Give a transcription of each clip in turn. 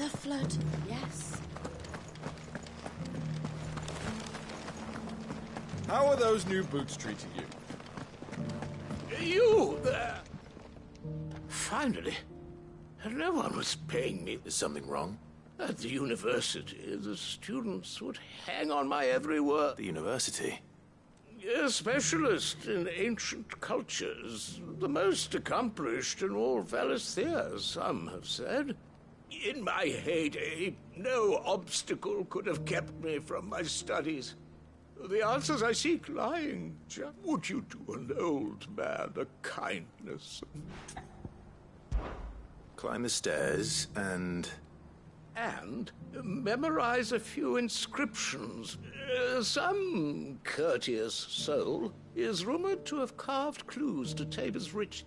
The flood, yes. How are those new boots treating you? You there! Finally. No one was paying me. Is something wrong? At the university, the students would hang on my every word. The university? A specialist in ancient cultures, the most accomplished in all Valisthea, some have said. In my heyday, no obstacle could have kept me from my studies. The answers I seek lying. Would you do an old man a kindness? Climb the stairs and memorize a few inscriptions. Some courteous soul is rumored to have carved clues to Tabor's rich.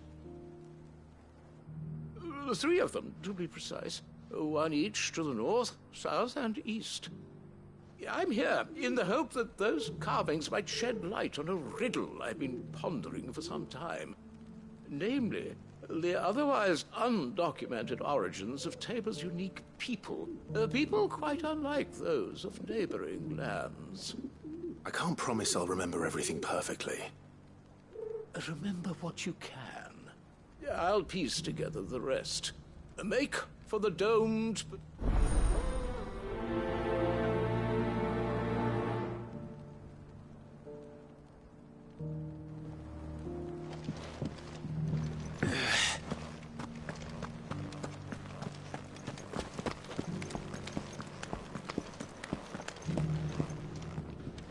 3 of them, to be precise. 1 each to the north, south, and east. I'm here in the hope that those carvings might shed light on a riddle I've been pondering for some time. Namely, the otherwise undocumented origins of Tabor's unique people. People quite unlike those of neighboring lands. I can't promise I'll remember everything perfectly. Remember what you can. I'll piece together the rest. Make for the domed...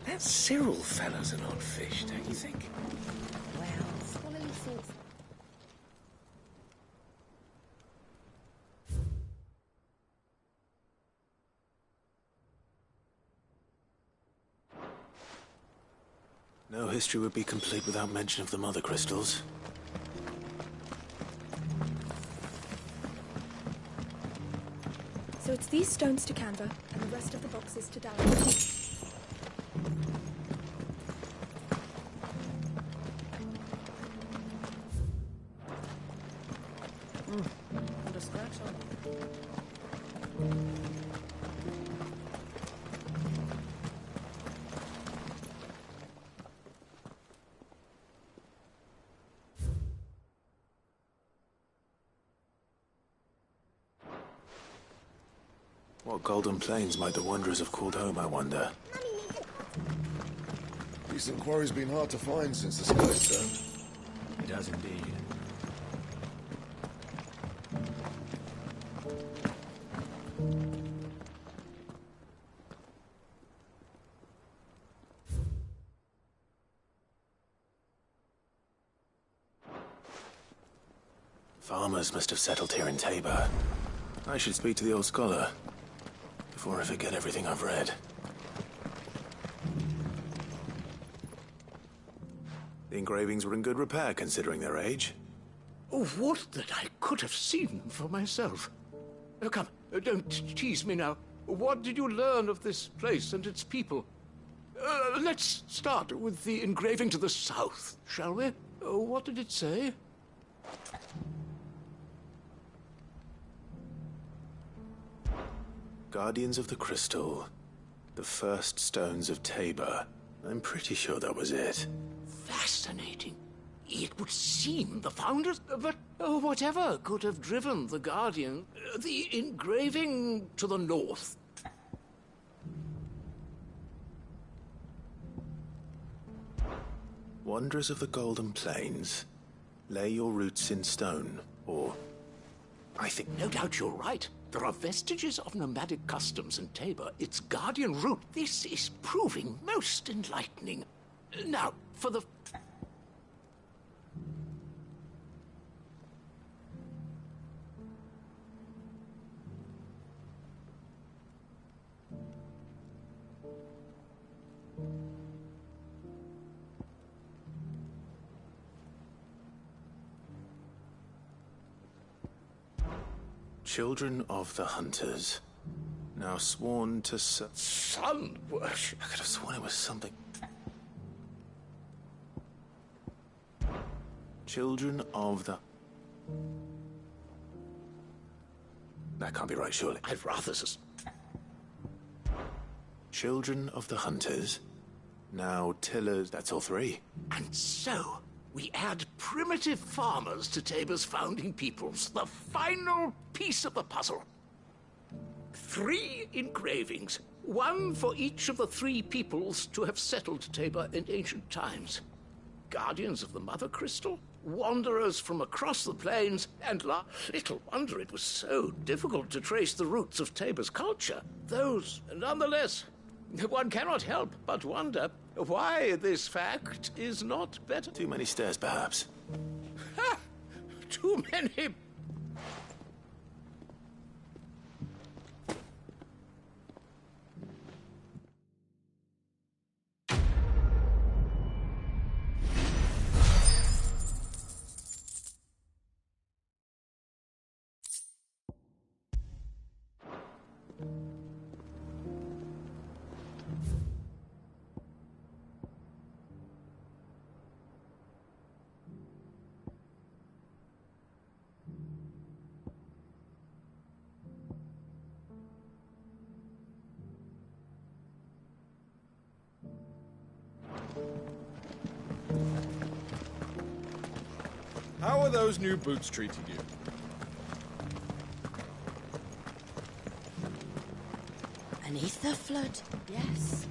That Cyril fellow's an odd fish, don't you think? Well, scholarly thoughts. No history would be complete without mention of the mother crystals. So it's these stones to Canva, and the rest of the boxes to Darren. Put a scratch on. What golden plains might the wanderers have called home, I wonder? Decent quarry's been hard to find since the Sky Stone. It has indeed. Farmers must have settled here in Tabor. I should speak to the old scholar before I forget everything I've read. The engravings were in good repair considering their age. Oh, would that I could have seen for myself. Come, don't tease me now. What did you learn of this place and its people? Let's start with the engraving to the south, shall we? What did it say? Guardians of the Crystal. The first stones of Tabor. I'm pretty sure that was it. Fascinating. It would seem the founders... But whatever could have driven the Guardian... The engraving to the north. Wanderers of the Golden Plains. Lay your roots in stone, or... I think... No doubt you're right. There are vestiges of nomadic customs in Tabor. Its guardian root. This is proving most enlightening. Now, for the... Children of the Hunters. Now sworn to sun worship. I could have sworn it was something. Children of the... That can't be right, surely. I'd rather Children of the Hunters. Now tillers, that's all three. And so, we add primitive farmers to Tabor's founding peoples, the final piece of the puzzle. 3 engravings, 1 for each of the 3 peoples to have settled Tabor in ancient times. Guardians of the Mother Crystal, wanderers from across the plains, and little wonder it was so difficult to trace the roots of Tabor's culture. Those, nonetheless, one cannot help but wonder why this fact is not better. Too many stairs, perhaps. Ha! Too many. How are those new boots treating you? An ether flood, yes.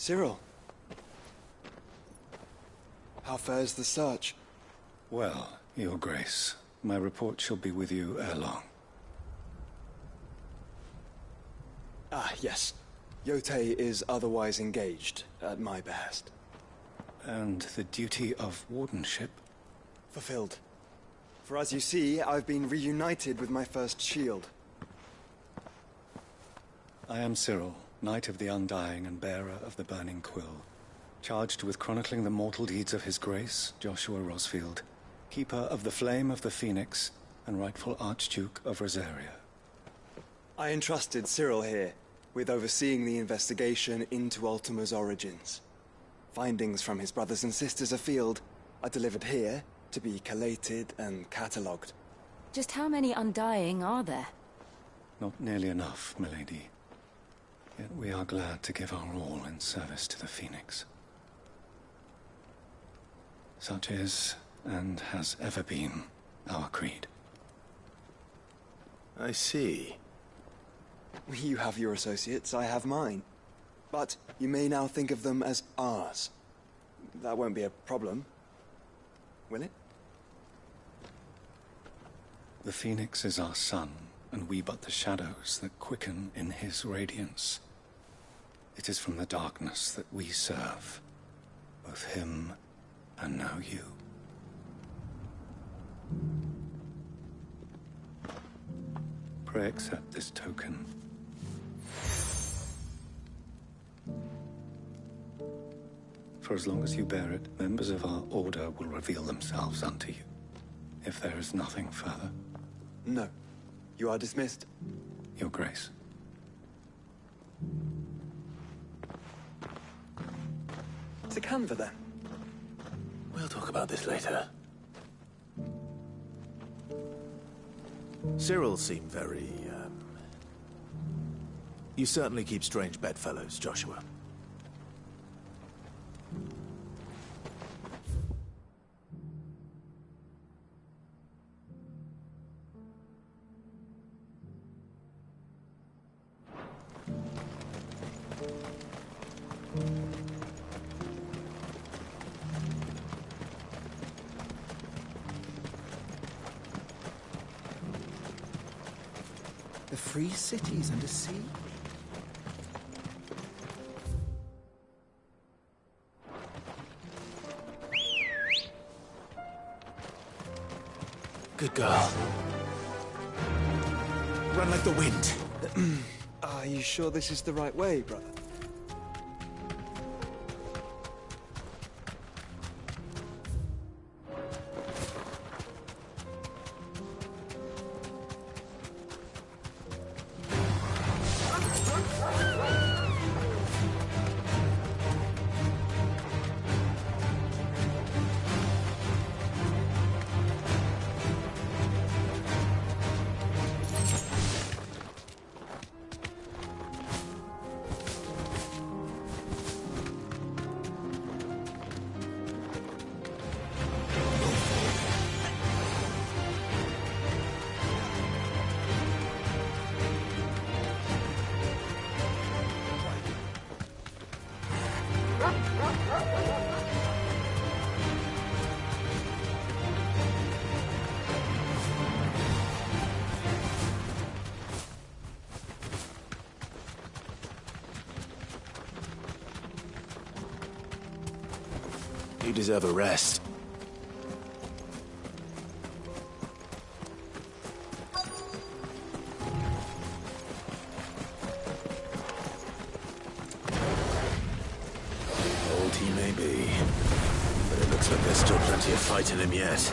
Cyril. How fares the search? Well, Your Grace, my report shall be with you ere long. Ah, yes. Yotei is otherwise engaged, at my behest. And the duty of wardenship? Fulfilled. For as you see, I've been reunited with my first shield. I am Cyril, Knight of the Undying and bearer of the Burning Quill, charged with chronicling the mortal deeds of His Grace, Joshua Rosfield, keeper of the Flame of the Phoenix and rightful Archduke of Rosaria. I entrusted Cyril here with overseeing the investigation into Ultima's origins. Findings from his brothers and sisters afield are delivered here to be collated and catalogued. Just how many Undying are there? Not nearly enough, milady. Yet we are glad to give our all in service to the Phoenix. Such is, and has ever been, our creed. I see. You have your associates, I have mine. But you may now think of them as ours. That won't be a problem, will it? The Phoenix is our sun, and we but the shadows that quicken in his radiance. It is from the darkness that we serve, both him and now you. Pray accept this token. For as long as you bear it, members of our order will reveal themselves unto you, if there is nothing further. No. You are dismissed. Your Grace. To Canva, then. We'll talk about this later. Cyril seemed very, You certainly keep strange bedfellows, Joshua. The free cities and a sea? Good girl. run like the wind. Are you sure this is the right way, brother? You deserve a rest. Old he may be, but it looks like there's still plenty of fight in him yet.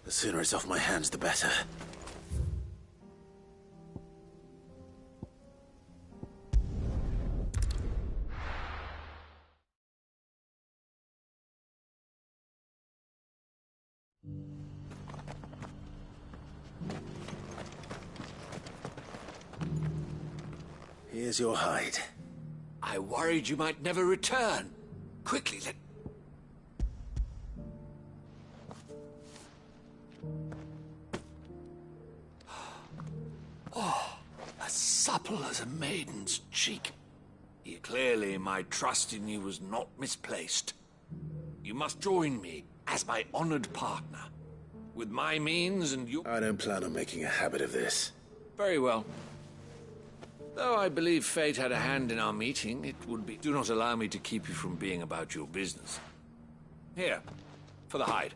The sooner it's off my hands, the better. Here's your hide. I worried you might never return. Quickly, let... Oh, as supple as a maiden's cheek. Clearly, my trust in you was not misplaced. You must join me as my honored partner. With my means and you... I don't plan on making a habit of this. Very well. Though I believe fate had a hand in our meeting, it would be... Do not allow me to keep you from being about your business. Here, for the hide.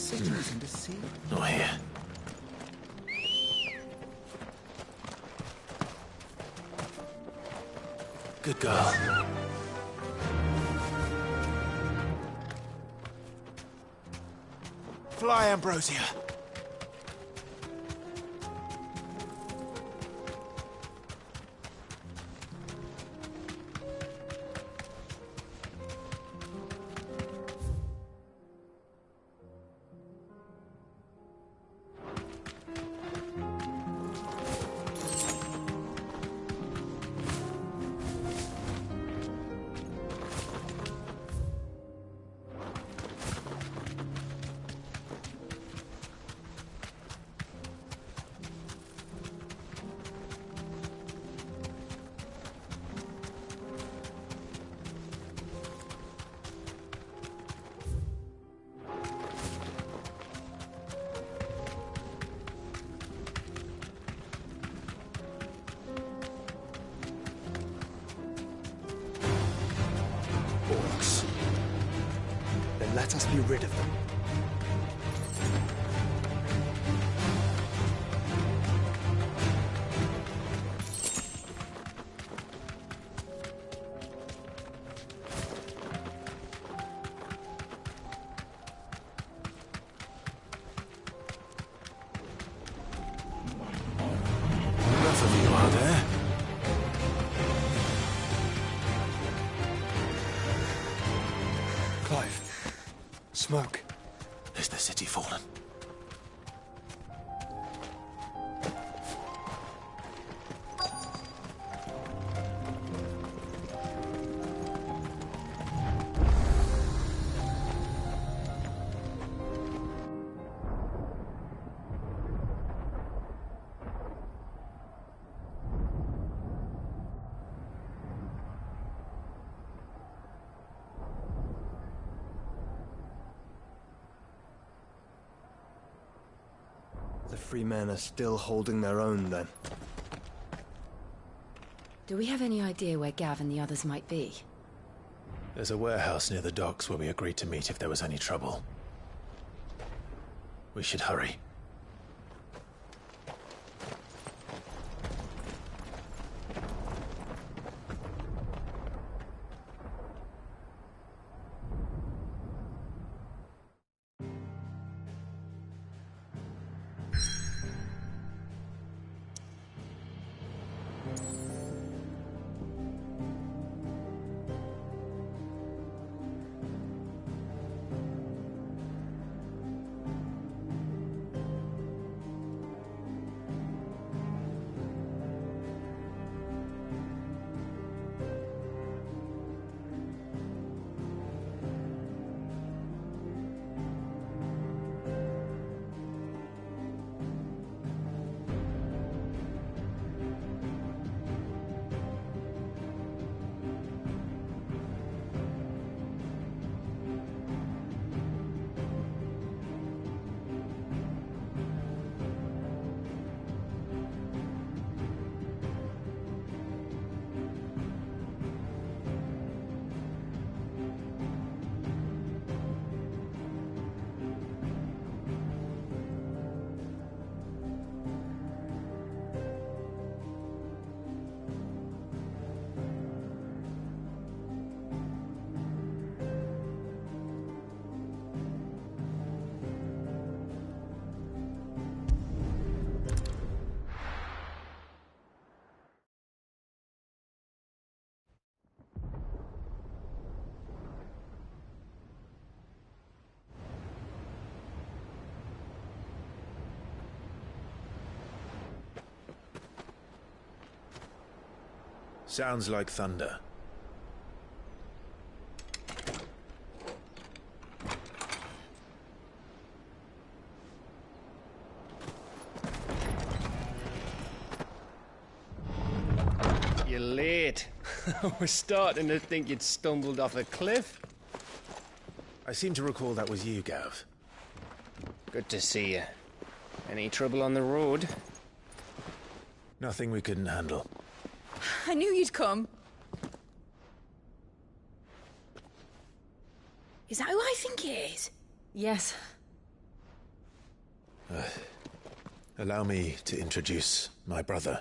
cities and a sea. Not here. Good girl. Fly, Ambrosia. Orcs. Then let us be rid of them. Enough of you, are there? Clive. Smoke. Is the city fallen? The free men are still holding their own, then. Do we have any idea where Gav and the others might be? There's a warehouse near the docks where we agreed to meet if there was any trouble. We should hurry. Sounds like thunder. You're late. We're starting to think you'd stumbled off a cliff. I seem to recall that was you, Gav. Good to see you. Any trouble on the road? Nothing we couldn't handle. I knew you'd come. Is that who I think it is? Yes. Allow me to introduce my brother,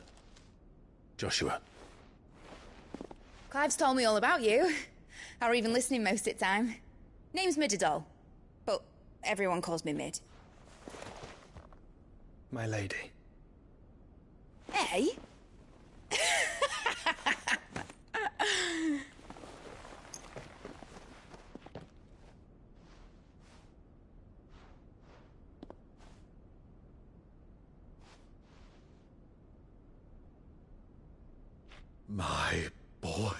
Joshua. Clive's told me all about you. Or even listening most of the time. Name's Midadol, but everyone calls me Mid. My lady. Hey? My boy.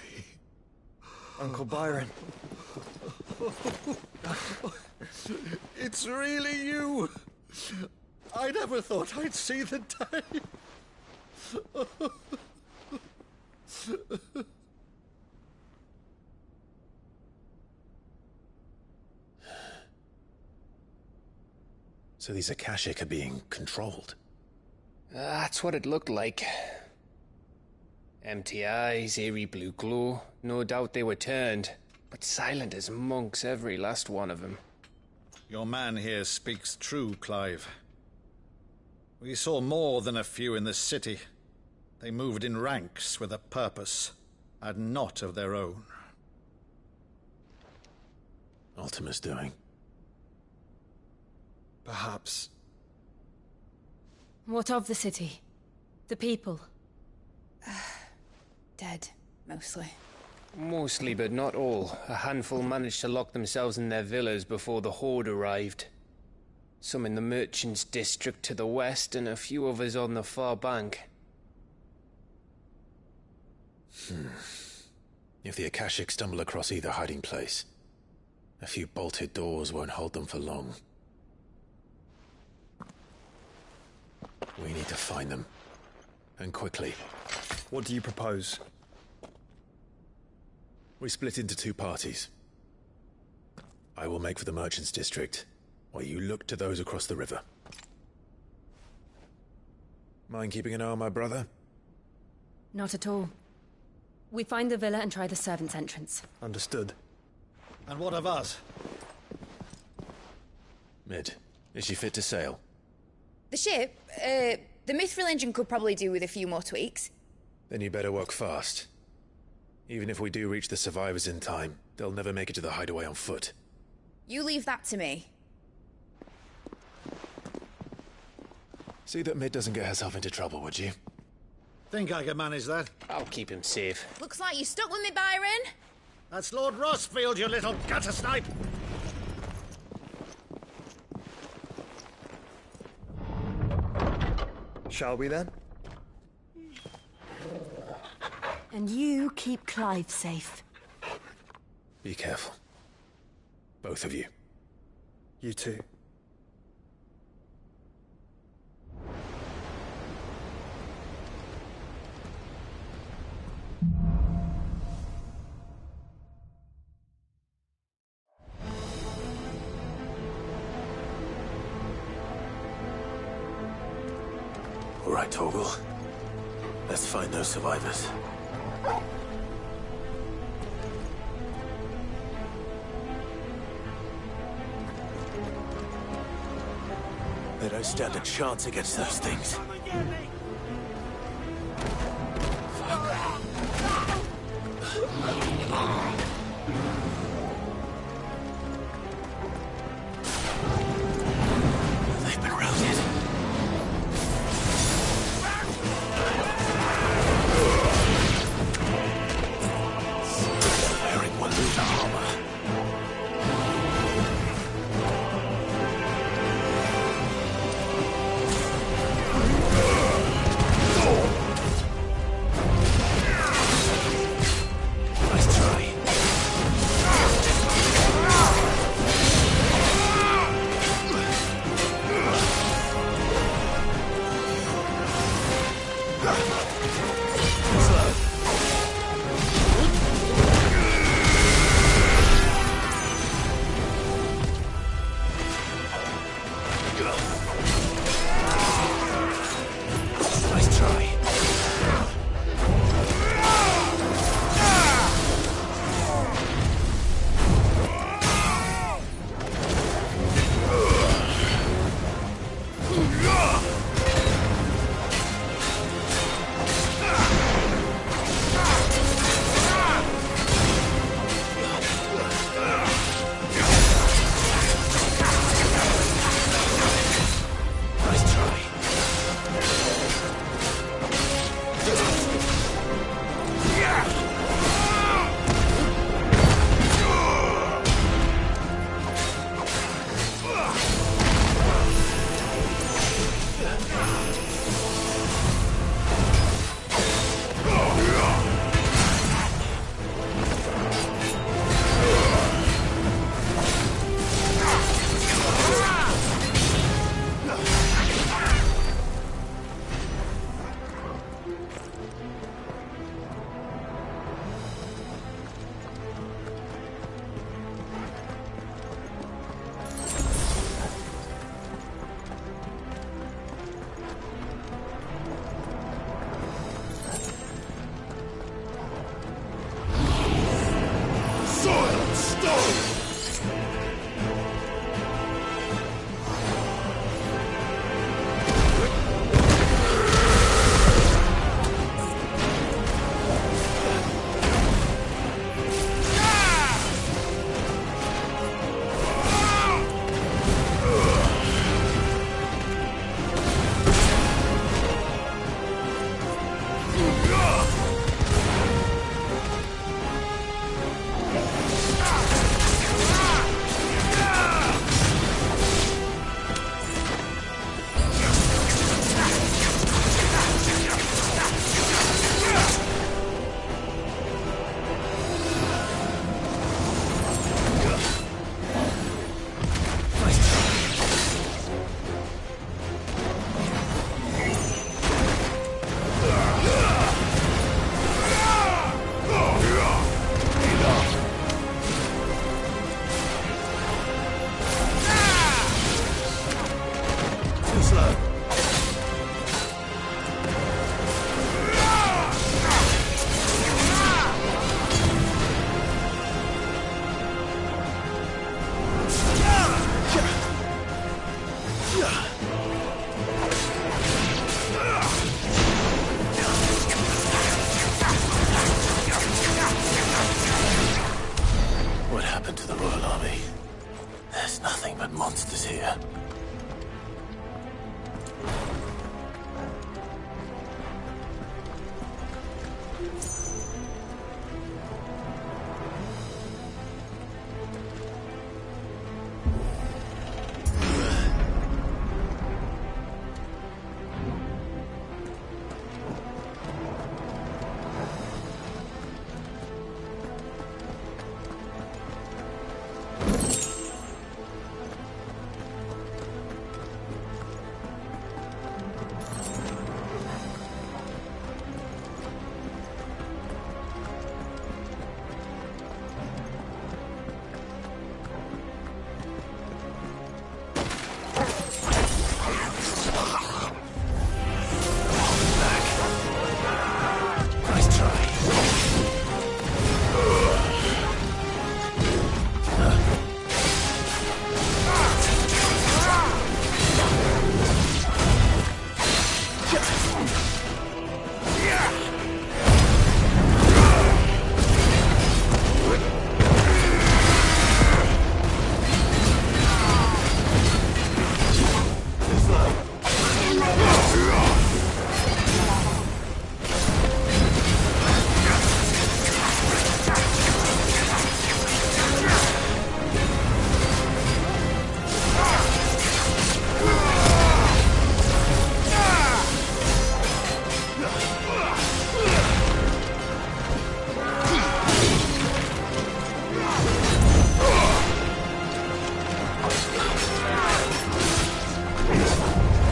Uncle Byron. It's really you. I never thought I'd see the day. So these Akashic are being controlled? That's what it looked like. Empty eyes, eerie blue glow. No doubt they were turned, but silent as monks, every last one of them. Your man here speaks true, Clive. We saw more than a few in this city. They moved in ranks with a purpose, and not of their own. Ultima's doing. Perhaps. What of the city? The people? Dead, mostly. Mostly, but not all. A handful managed to lock themselves in their villas before the Horde arrived. Some in the Merchants' District to the west, and a few others on the far bank. If the Akashic stumble across either hiding place, a few bolted doors won't hold them for long. We need to find them. And quickly. What do you propose? We split into two parties. I will make for the Merchants' District, while you look to those across the river. Mind keeping an eye on my brother? Not at all. We find the villa and try the servants' entrance. Understood. And what of us? Mid, is she fit to sail? The ship, the Mithril engine could probably do with a few more tweaks. Then you better work fast. Even if we do reach the survivors in time, they'll never make it to the hideaway on foot. You leave that to me. See that Mid doesn't get herself into trouble, would you? Think I can manage that? I'll keep him safe. Looks like you stuck with me, Byron. That's Lord Rossfield, you little gutter snipe! Shall we then? And you keep Clive safe. Be careful. Both of you. You too. All right, Torgal. Let's find those survivors. They don't stand a chance against those things. They've been routed. Wearing Waluna armor. Nice try.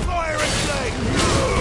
Fire and flame!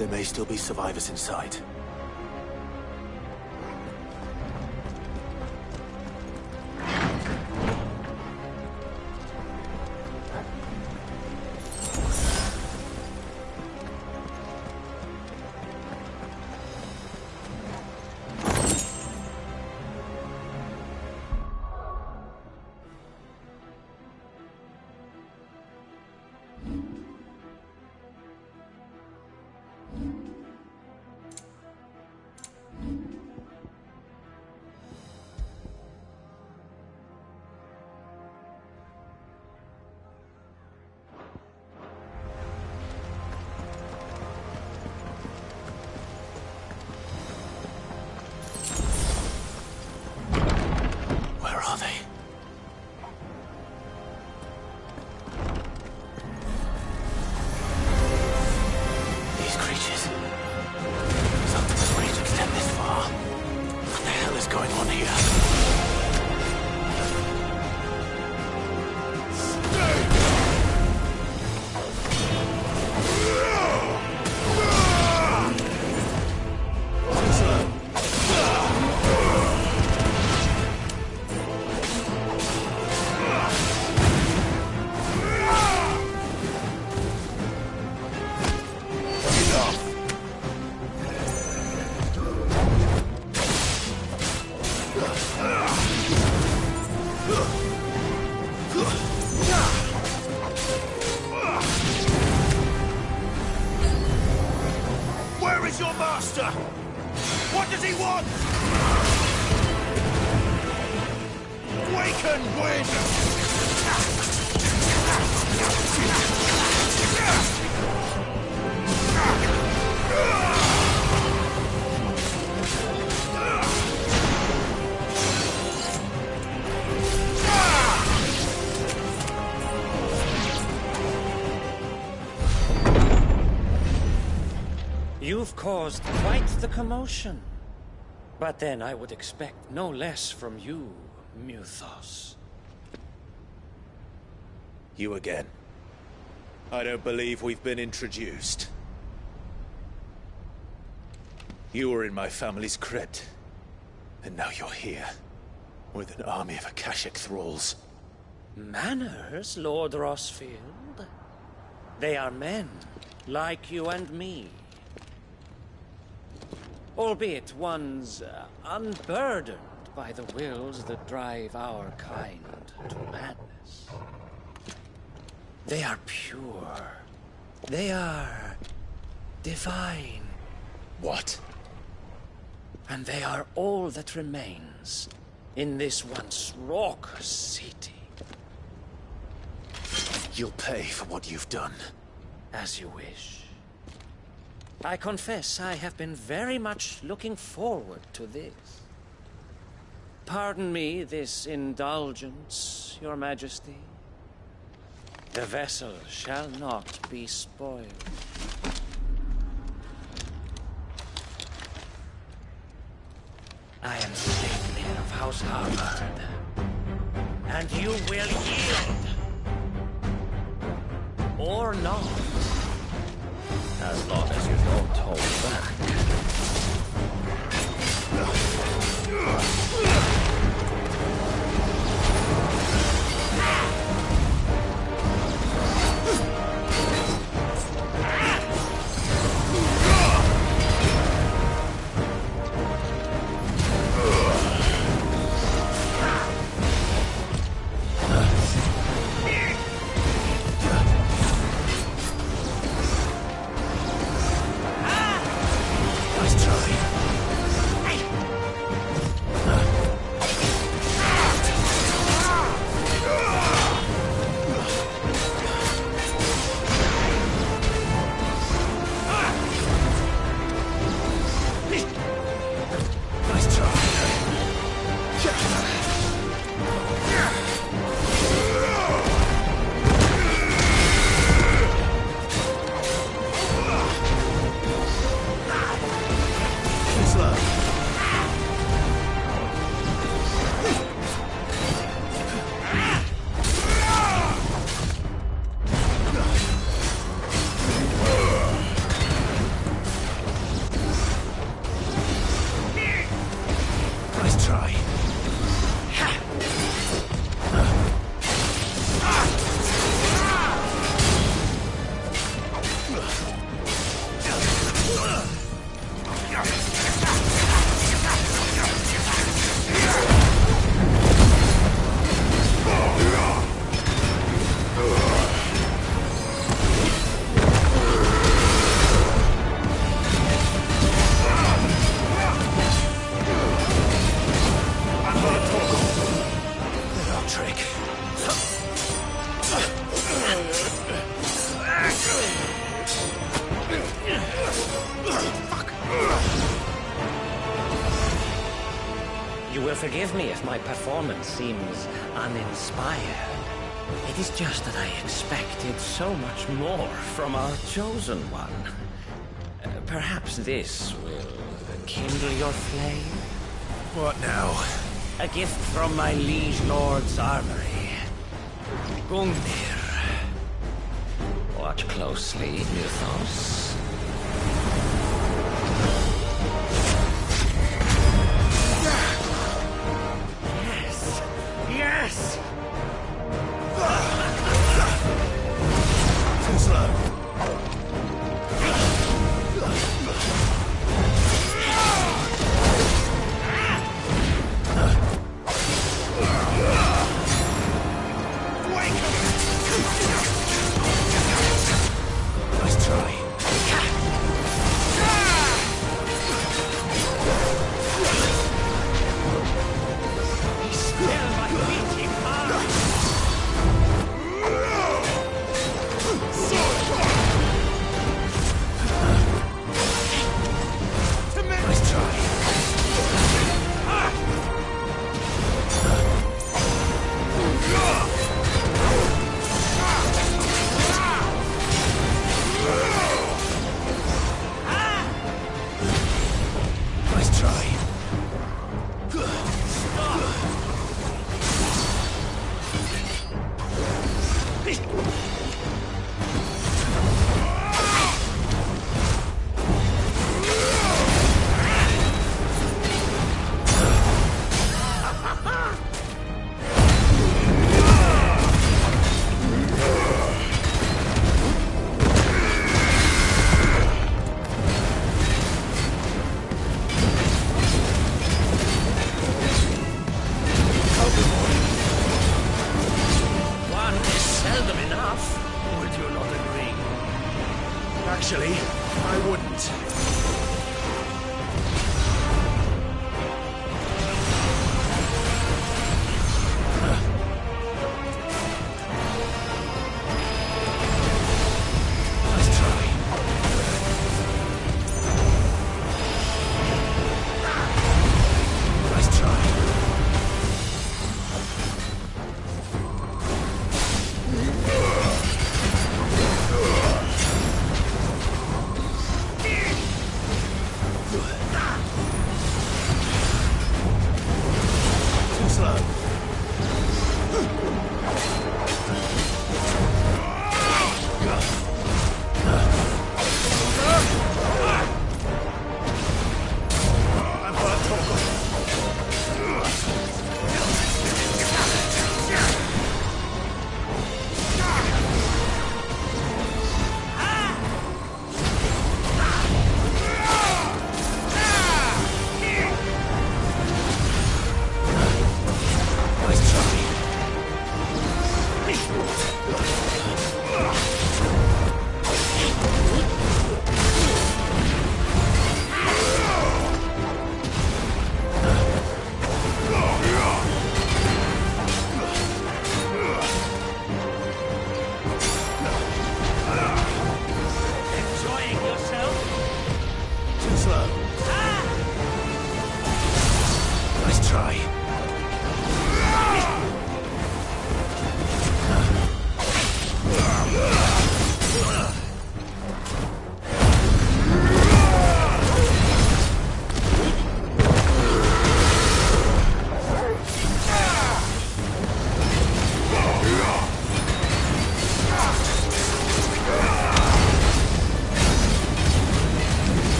There may still be survivors inside. You've caused quite the commotion. But then I would expect no less from you, Muthos. You again. I don't believe we've been introduced. You were in my family's crypt, and now you're here, with an army of Akashic thralls. Manners, Lord Rosfield? They are men, like you and me. Albeit ones unburdened by the wills that drive our kind to madness. They are pure. They are divine. What? And they are all that remains in this once raucous city. You'll pay for what you've done. As you wish. I confess I have been very much looking forward to this. Pardon me this indulgence, Your Majesty. The vessel shall not be spoiled. I am Slayton of House Harvard, and you will yield. Or not. As long as you don't hold back. trick. You will forgive me if my performance seems uninspired. It is just that I expected so much more from our chosen one. Perhaps this will kindle your flame? What now? A gift from my liege lord's armory. Gungnir. Watch closely, Mythos. Yes! Yes! Too slow. Nice try. He's still my beating heart! Nice try. Nice try. One is seldom enough. Would you not agree? Actually, I wouldn't. Nice try. Nice try.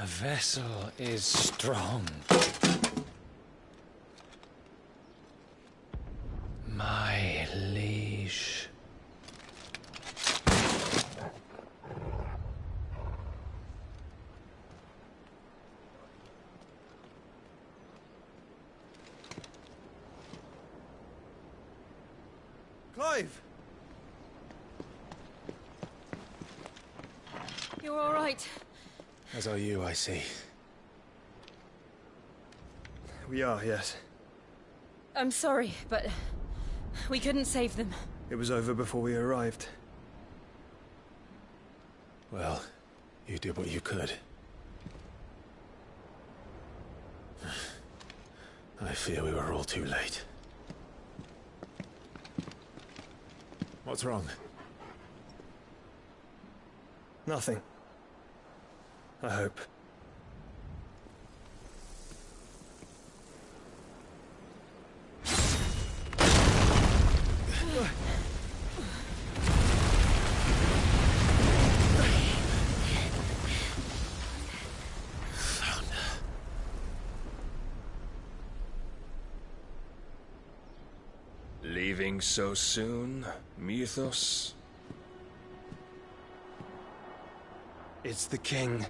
The vessel is strong. My liege. Clive! You're all right. As are you, I see. We are, yes. I'm sorry, but we couldn't save them. It was over before we arrived. Well, you did what you could. I fear we were all too late. What's wrong? Nothing. I hope. Leaving so soon, Mythos? It's the king.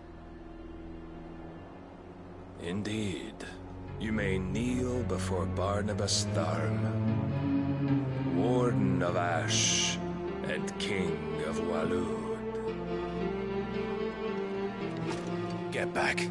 Indeed. You may kneel before Barnabas Tharm, Warden of Ash and King of Walud. Get back.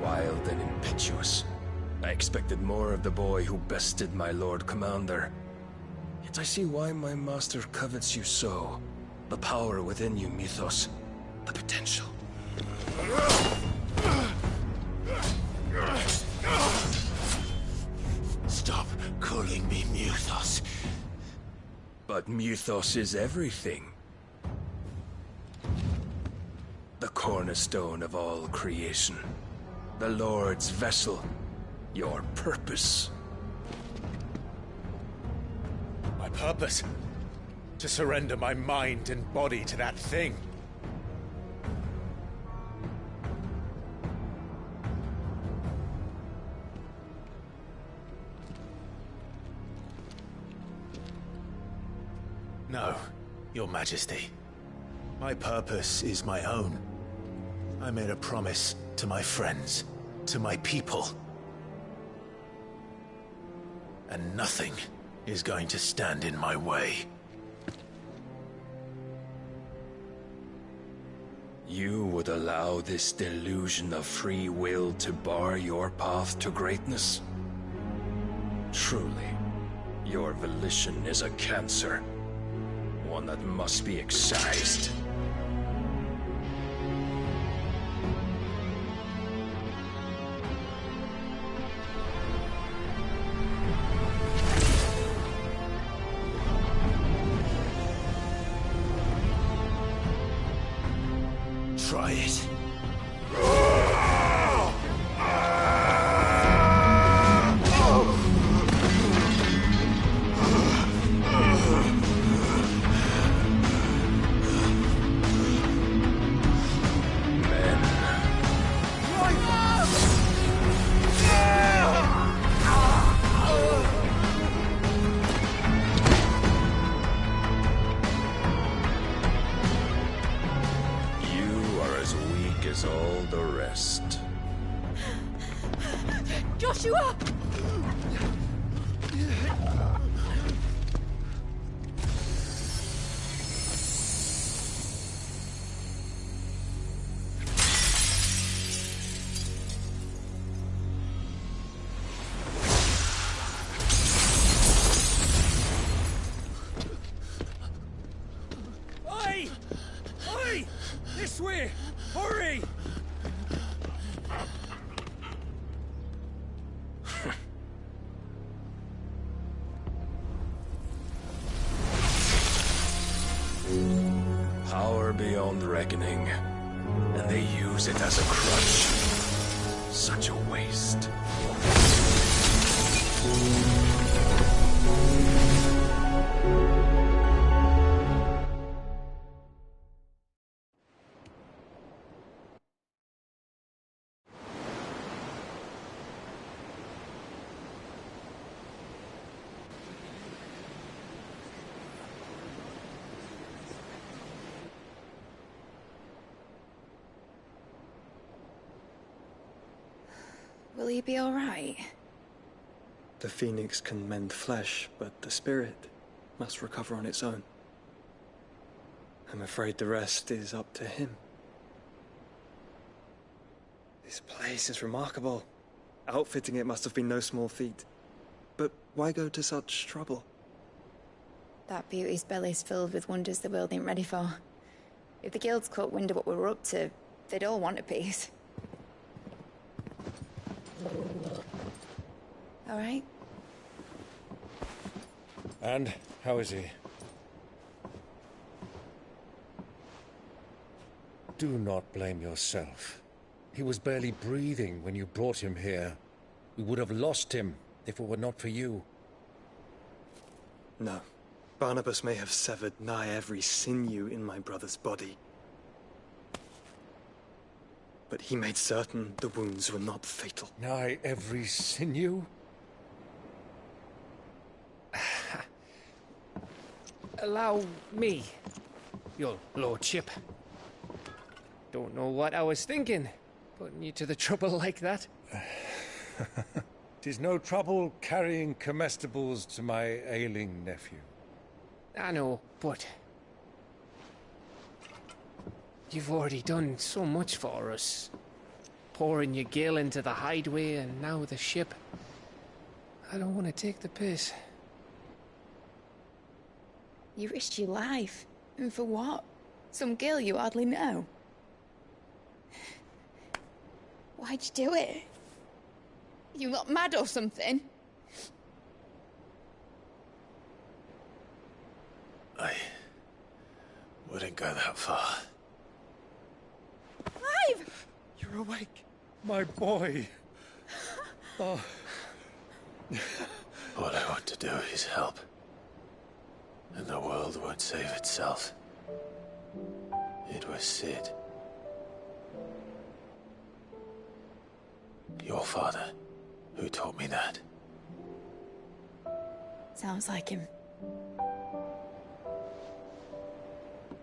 Wild and impetuous. I expected more of the boy who bested my Lord Commander. Yet I see why my master covets you so. The power within you, Mythos. The potential. Stop calling me Mythos. But Mythos is everything. The cornerstone of all creation. The Lord's vessel. Your purpose. My purpose? To surrender my mind and body to that thing. No, Your Majesty. My purpose is my own. I made a promise to my friends, to my people. And nothing is going to stand in my way. You would allow this delusion of free will to bar your path to greatness? Truly, your volition is a cancer. One that must be excised. Try it. As all the rest. Joshua! own reckoning, and they use it as a crutch. Such a waste. Will he be all right? The phoenix can mend flesh, but the spirit must recover on its own. I'm afraid the rest is up to him. This place is remarkable. Outfitting it must have been no small feat. But why go to such trouble? That beauty's belly's filled with wonders the world ain't ready for. If the guilds caught wind of what we were up to, they'd all want a piece. All right? And how is he? Do not blame yourself. He was barely breathing when you brought him here. We would have lost him if it were not for you. No. Barnabas may have severed nigh every sinew in my brother's body. But he made certain the wounds were not fatal. Nigh every sinew? Allow me, your lordship. Don't know what I was thinking, putting you to the trouble like that. 'Tis no trouble carrying comestibles to my ailing nephew. I know, but you've already done so much for us. Pouring your gil into the hideaway and now the ship. I don't want to take the piss. You risked your life. And for what? Some girl you hardly know. Why'd you do it? You not mad or something? I wouldn't go that far. Clive! You're awake, my boy. Oh. All I want to do is help. And the world won't save itself. It was Sid. Your father, who taught me that. Sounds like him.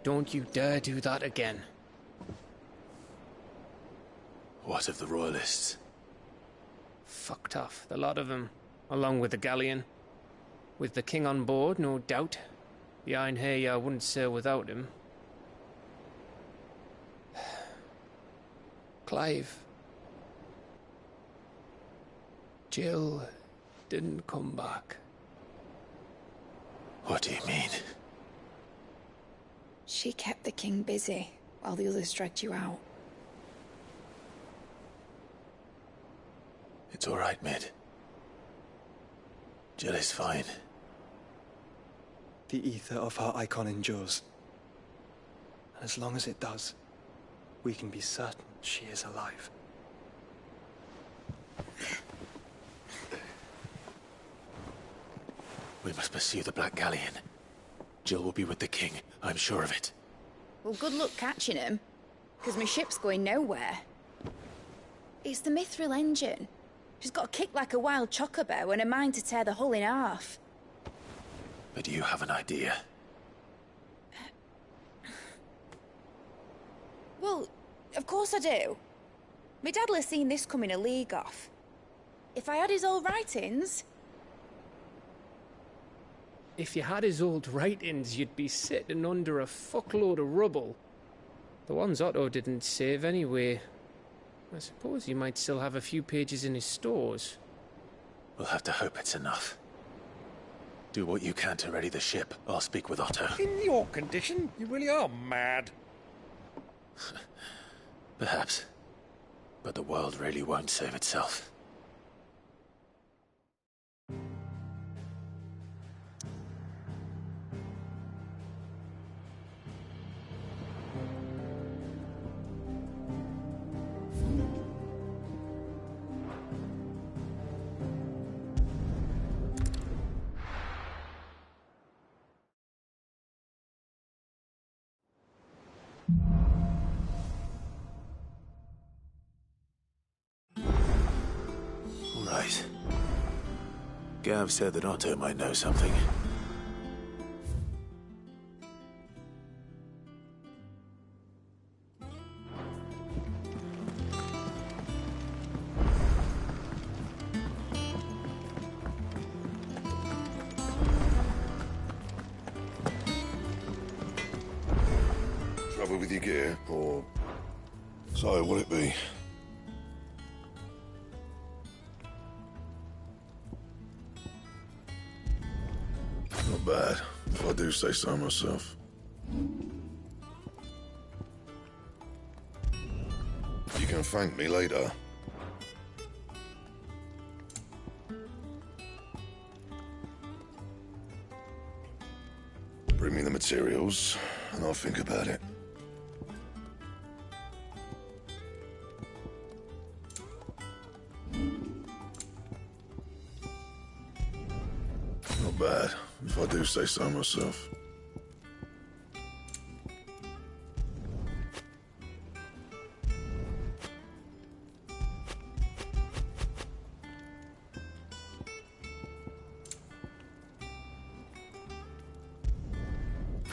Don't you dare do that again. What of the royalists? Fucked off, the lot of them, along with the galleon. With the king on board, no doubt. The Iron Hair wouldn't sail without him. Clive. Jill didn't come back. What do you mean? She kept the king busy while the others dragged you out. It's all right, Mid. Jill is fine. The ether of her icon endures. And as long as it does, we can be certain she is alive. We must pursue the Black Galleon. Jill will be with the king, I'm sure of it. Well, good luck catching him, because my ship's going nowhere. It's the Mithril engine. She's got a kick like a wild chocobo and a mind to tear the hull in half. But do you have an idea? Well, of course I do. My dad'll have seen this coming a league off. If I had his old writings... If you had his old writings, you'd be sitting under a fuckload of rubble. The ones Otto didn't save anyway. I suppose you might still have a few pages in his stores. We'll have to hope it's enough. Do what you can to ready the ship. I'll speak with Otto. In your condition, you really are mad. Perhaps. But the world really won't save itself. right. Gav said that Otto might know something. Trouble with your gear, or so will it be? Not bad, if I do say so myself. You can thank me later. Bring me the materials, and I'll think about it. Not bad, if I do say so myself.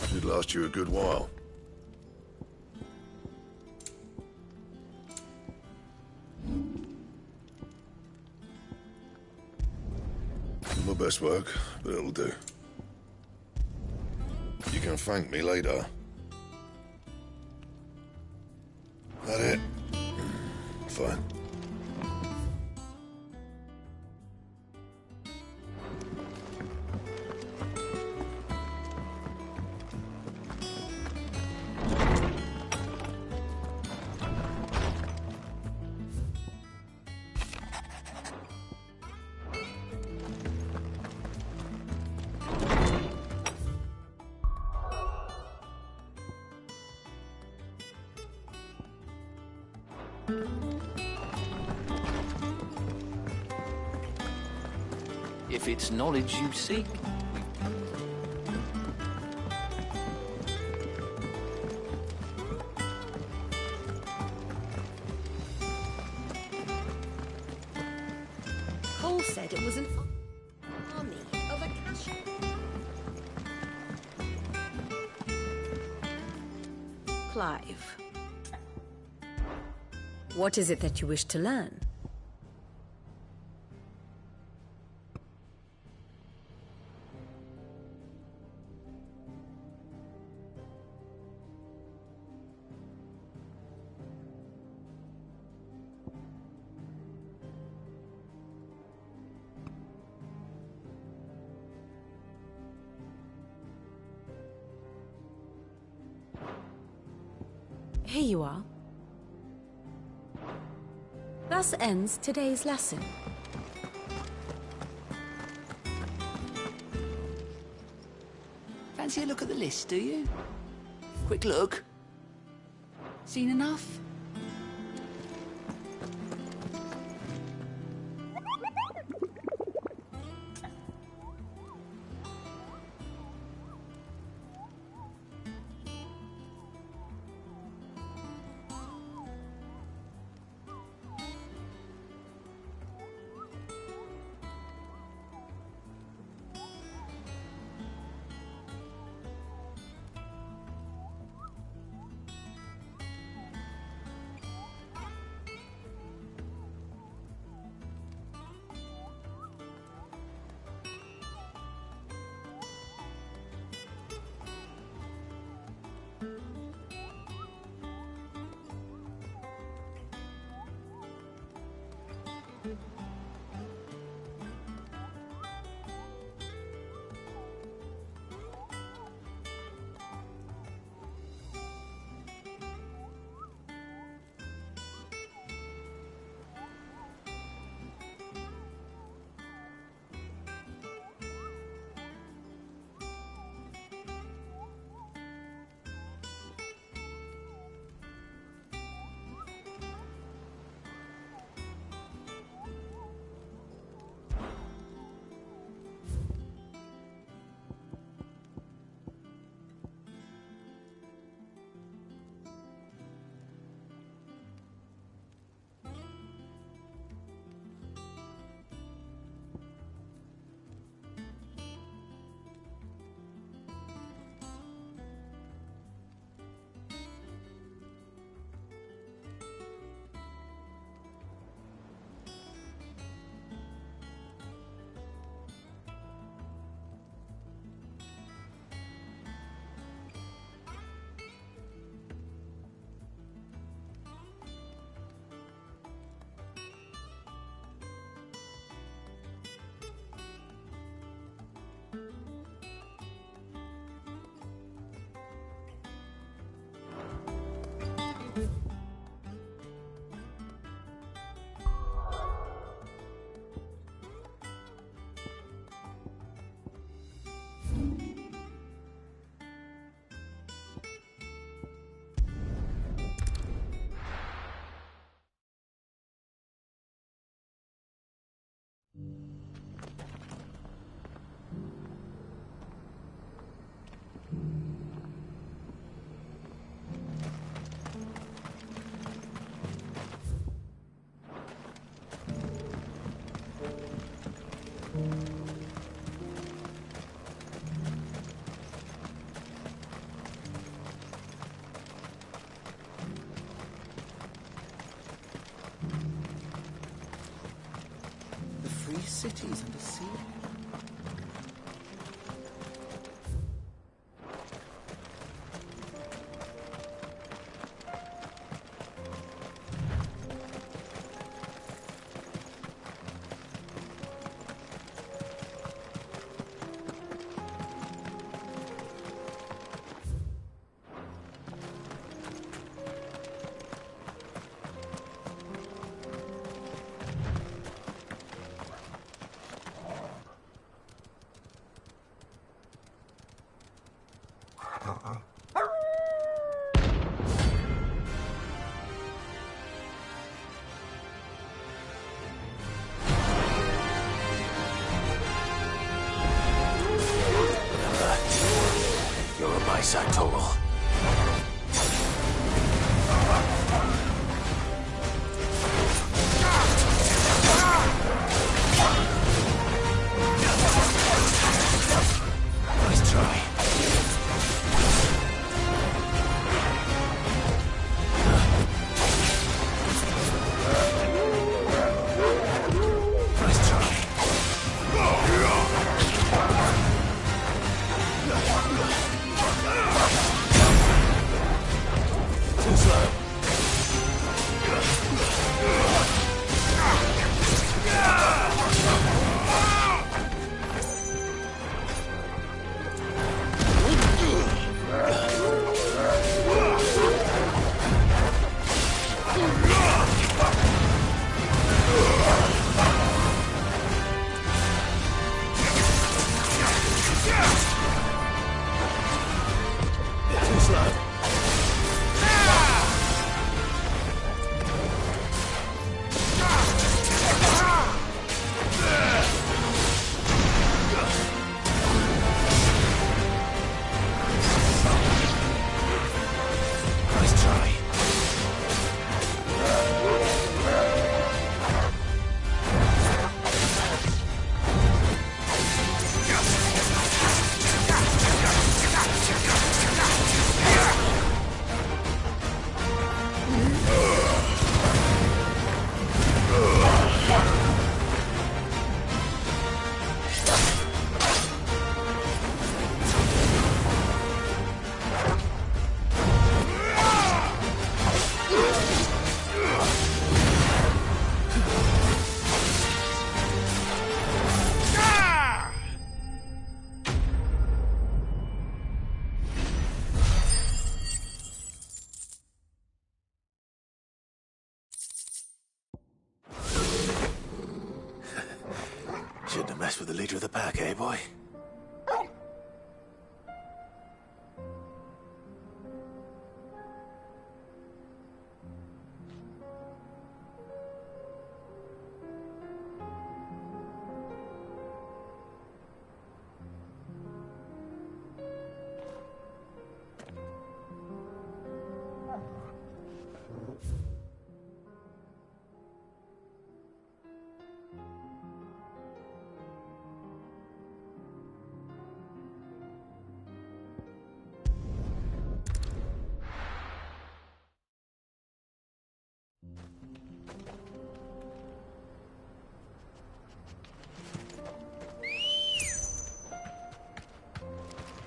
Should last you a good while. Not my best work, but it'll do. You can thank me later. That it? Fine. If it's knowledge you seek. Cole said it was an army of Akasha. Clive. What is it that you wish to learn? Here you are. Thus ends today's lesson. Fancy a look at the list, do you? Quick look. Seen enough? The free cities under sea. Total. Nice try. Nice try. Too slow. Too slow. Nice try. Shouldn't have messed with the leader of the pack, eh, boy?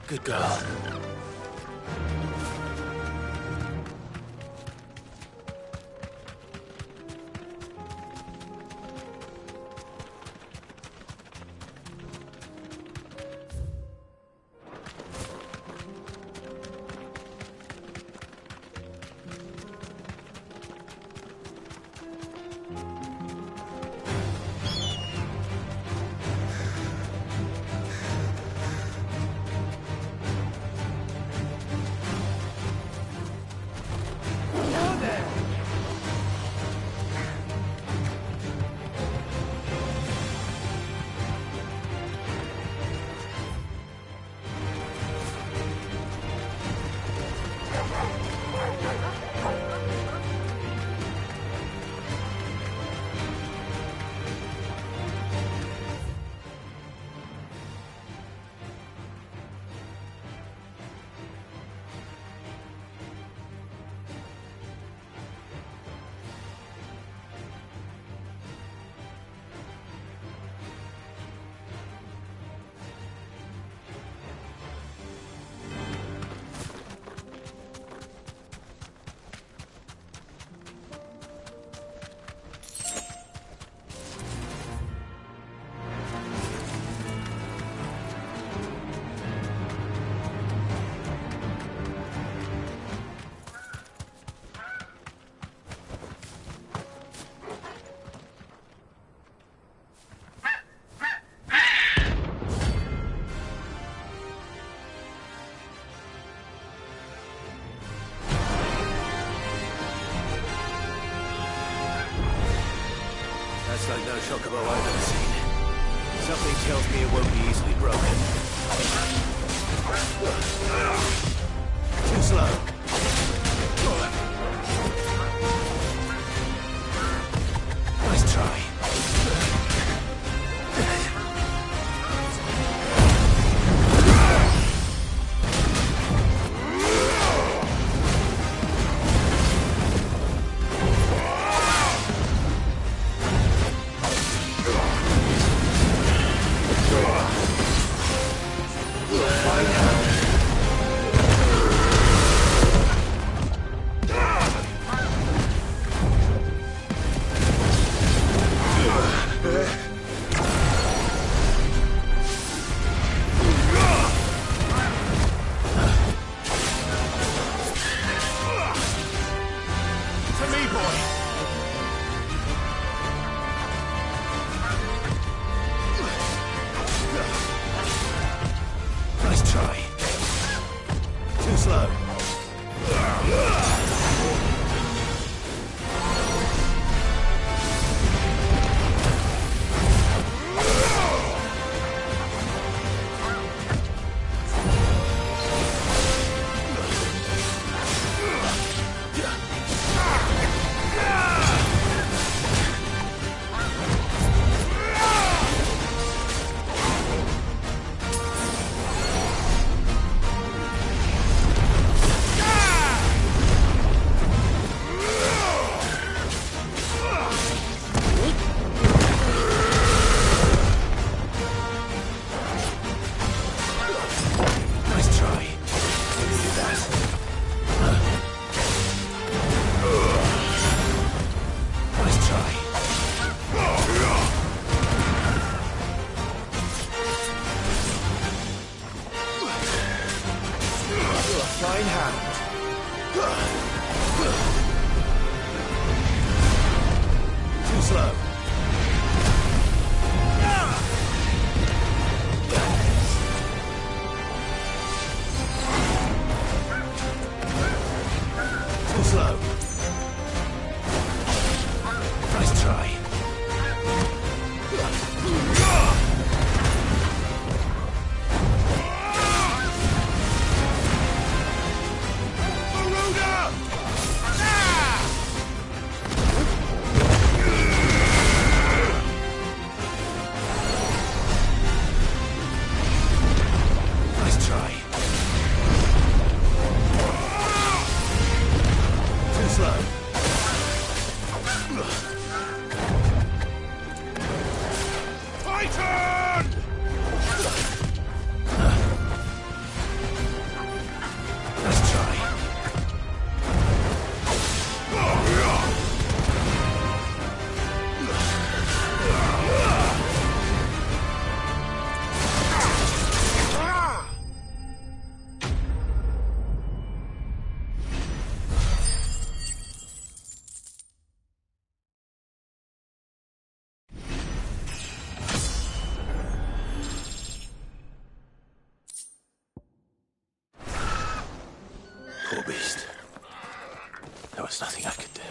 Good girl. Looks like no chocobo I've ever seen. Something tells me it won't be easily broken. Too slow. Nice try. Poor beast. There was nothing I could do.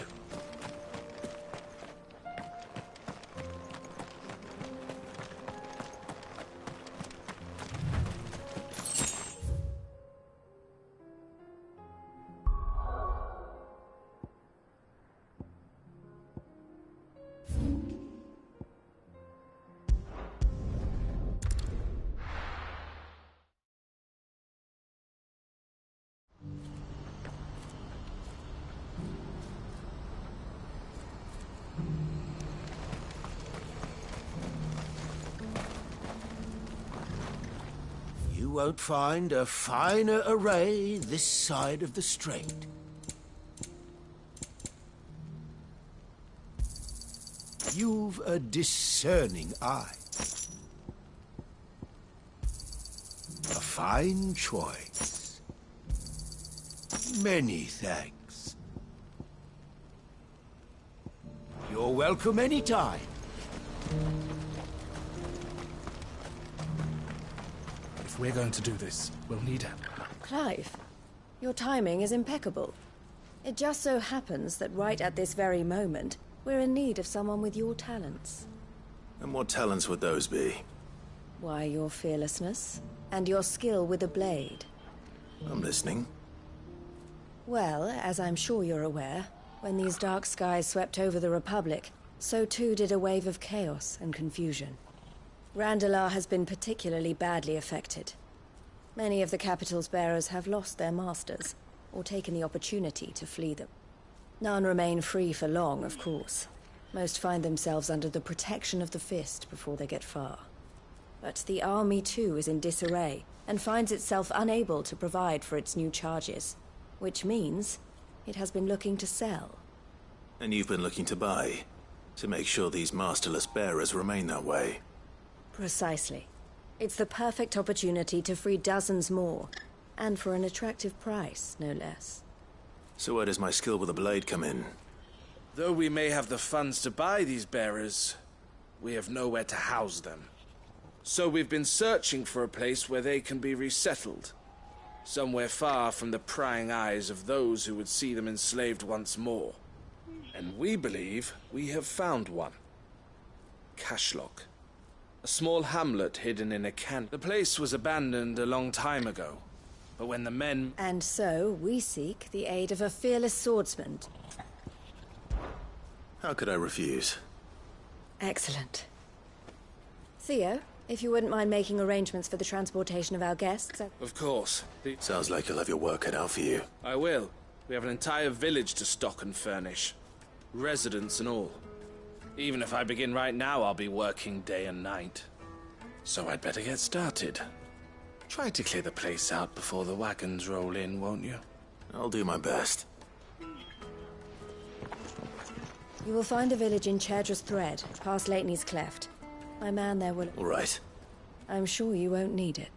You won't find a finer array this side of the strait. You've a discerning eye. A fine choice. Many thanks. You're welcome anytime. If we're going to do this, we'll need help. Clive, your timing is impeccable. It just so happens that right at this very moment, We're in need of someone with your talents. And what talents would those be? Why, your fearlessness, and your skill with a blade. I'm listening. Well, as I'm sure you're aware, when these dark skies swept over the Republic, so too did a wave of chaos and confusion. Randalar has been particularly badly affected. Many of the capital's bearers have lost their masters, or taken the opportunity to flee them. None remain free for long, of course. Most find themselves under the protection of the Fist before they get far. But the army too is in disarray, and finds itself unable to provide for its new charges. Which means it has been looking to sell. And you've been looking to buy, to make sure these masterless bearers remain that way. Precisely. It's the perfect opportunity to free dozens more, and for an attractive price, no less. So where does my skill with a blade come in? Though we may have the funds to buy these bearers, we have nowhere to house them. So we've been searching for a place where they can be resettled. Somewhere far from the prying eyes of those who would see them enslaved once more. And we believe we have found one. Cashlock. A small hamlet hidden in a canyon. The place was abandoned a long time ago. But when the men... And so, we seek the aid of a fearless swordsman. How could I refuse? Excellent. Theo, if you wouldn't mind making arrangements for the transportation of our guests... Of course. Sounds like you'll have your work cut out for you. I will. We have an entire village to stock and furnish. Residents and all. Even if I begin right now, I'll be working day and night. So I'd better get started. Try to clear the place out before the wagons roll in, won't you? I'll do my best. You will find a village in Chedra's Thread, past Lateney's Cleft. My man there will... All right. I'm sure you won't need it.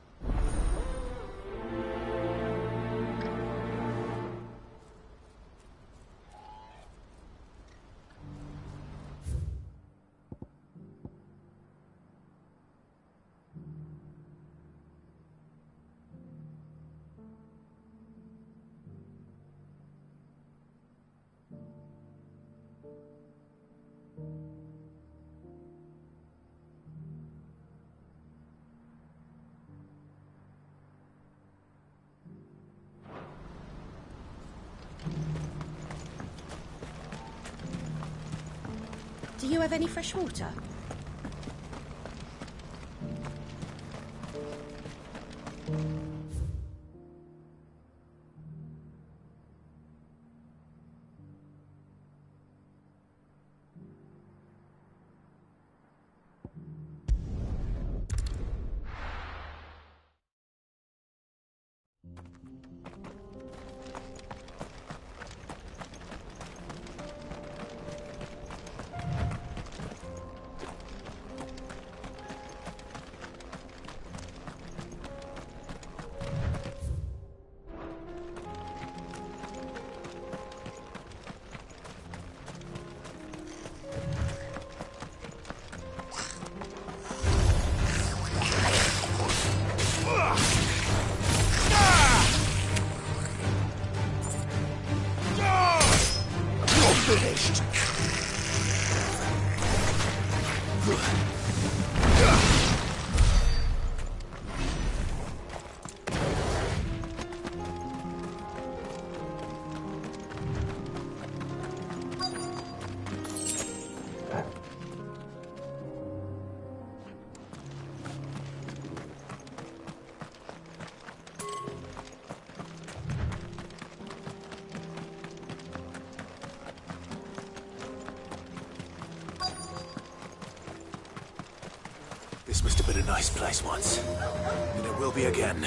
Do you have any fresh water? Finished. This must have been a nice place once. And it will be again.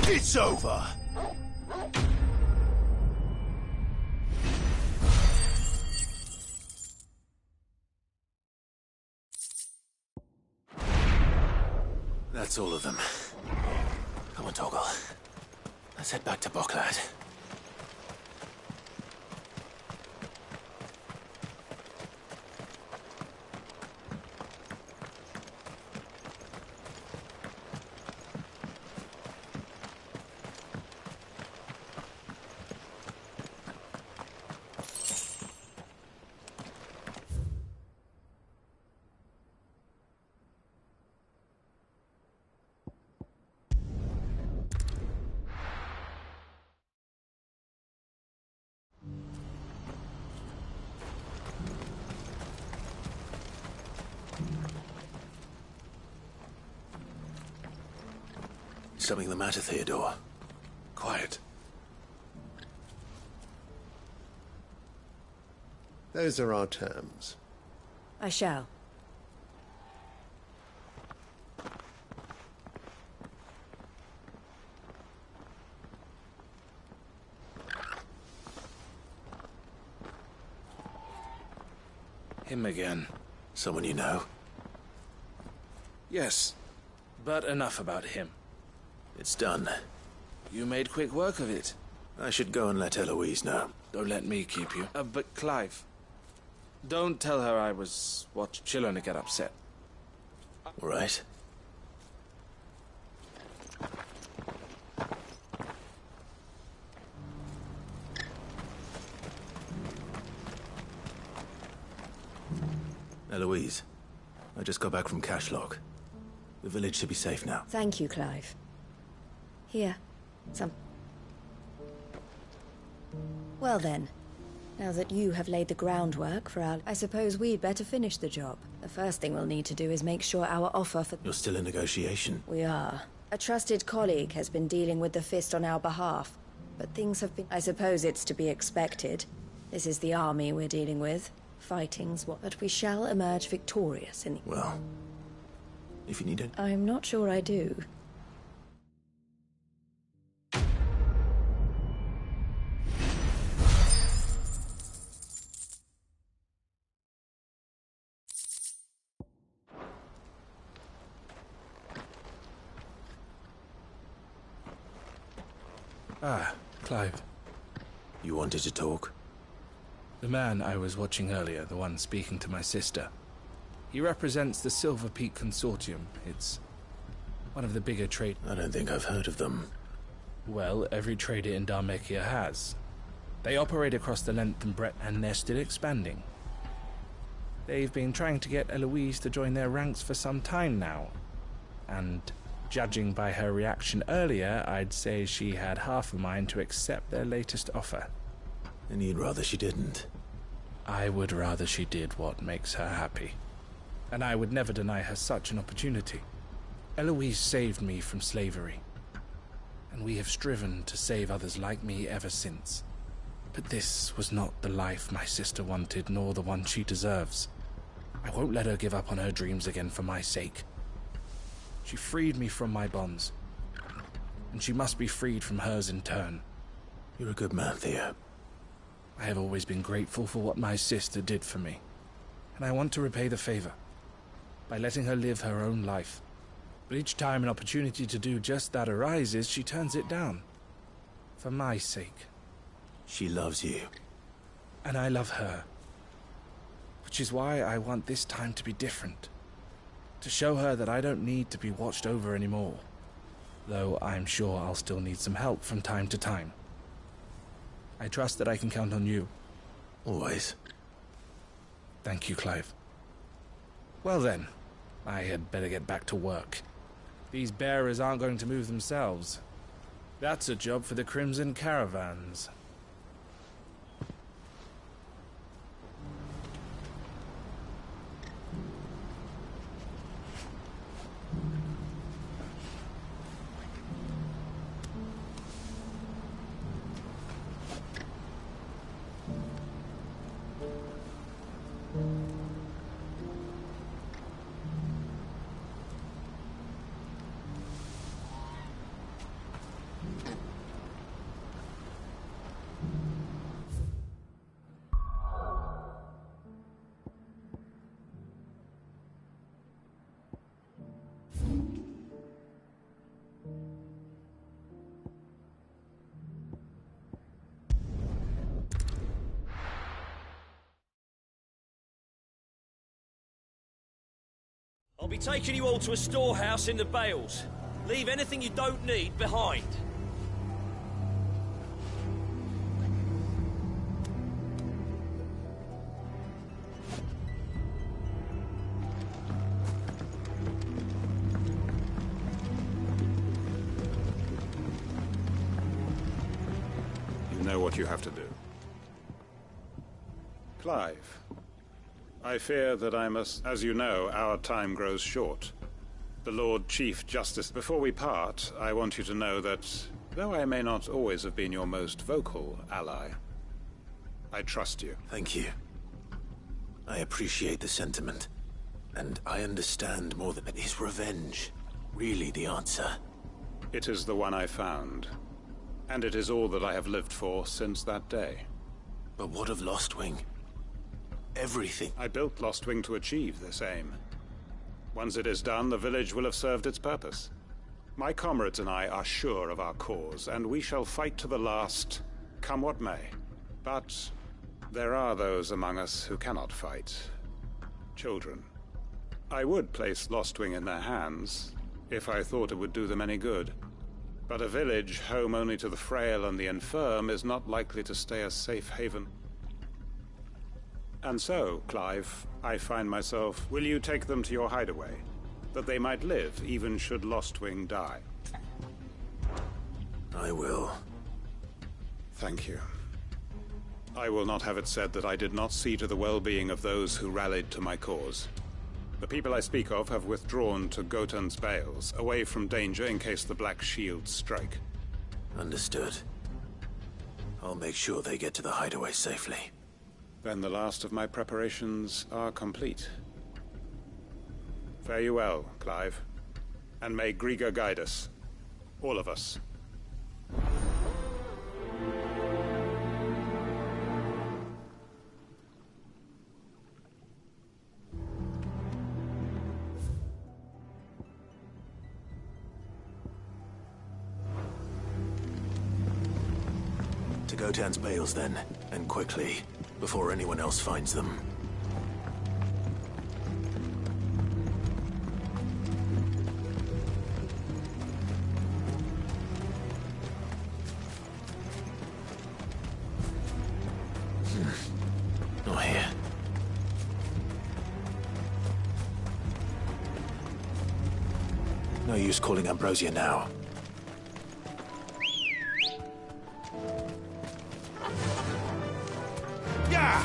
It's over! That's all of them. Come on, Toggle. Let's head back to Boklad. Something the matter, Theodore? Quiet. Those are our terms. I shall. Him again. Someone you know? Yes, but enough about him. It's done. You made quick work of it. I should go and let Eloise know. Don't let me keep you. But Clive, don't tell her I was watching. She'll only get upset. All right. Eloise, I just got back from Cashlock. The village should be safe now. Thank you, Clive. Here. Some... Well then, now that you have laid the groundwork for our... I suppose we'd better finish the job. The first thing we'll need to do is make sure our offer for... You're still in negotiation? We are. A trusted colleague has been dealing with the Fist on our behalf, but things have been... I suppose it's to be expected. This is the army we're dealing with. Fighting's what... But we shall emerge victorious in the... Well, if you need it. I'm not sure I do. Ah, Clive. You wanted to talk? The man I was watching earlier, the one speaking to my sister. He represents the Silver Peak Consortium. It's one of the bigger trade... I don't think I've heard of them. Well, every trader in Dharmekia has. They operate across the length and breadth, and they're still expanding. They've been trying to get Eloise to join their ranks for some time now. And judging by her reaction earlier, I'd say she had half a mind to accept their latest offer. And you'd rather she didn't? I would rather she did what makes her happy. And I would never deny her such an opportunity. Eloise saved me from slavery. And we have striven to save others like me ever since. But this was not the life my sister wanted, nor the one she deserves. I won't let her give up on her dreams again for my sake. She freed me from my bonds. And she must be freed from hers in turn. You're a good man, Theo. I have always been grateful for what my sister did for me. And I want to repay the favor by letting her live her own life. But each time an opportunity to do just that arises, she turns it down. For my sake. She loves you. And I love her. But Which is why I want this time to be different. To show her that I don't need to be watched over anymore. Though I'm sure I'll still need some help from time to time. I trust that I can count on you. Always. Thank you, Clive. Well then, I had better get back to work. These bearers aren't going to move themselves. That's a job for the Crimson Caravans. I'll be taking you all to a storehouse in the Bales. Leave anything you don't need behind. You know what you have to do. Clive. I fear that I must... As you know, our time grows short. The Lord Chief Justice... Before we part, I want you to know that, though I may not always have been your most vocal ally, I trust you. Thank you. I appreciate the sentiment. And I understand more than... Is revenge really the answer? It is the one I found. And it is all that I have lived for since that day. But what of Lostwing? Everything. I built Lostwing to achieve this aim. Once it is done, the village will have served its purpose. My comrades and I are sure of our cause, and we shall fight to the last, come what may. But there are those among us who cannot fight. Children. I would place Lostwing in their hands, if I thought it would do them any good. But a village home only to the frail and the infirm is not likely to stay a safe haven. And so, Clive, I find myself... Will you take them to your hideaway? That they might live, even should Lostwing die. I will. Thank you. I will not have it said that I did not see to the well-being of those who rallied to my cause. The people I speak of have withdrawn to Gotan's Bales, away from danger in case the Black Shields strike. Understood. I'll make sure they get to the hideaway safely. Then the last of my preparations are complete. Fare you well, Clive. And may Griga guide us. All of us. To Gotan's Bales, then, and quickly, before anyone else finds them. Not here. No use calling Ambrosia now. Yeah!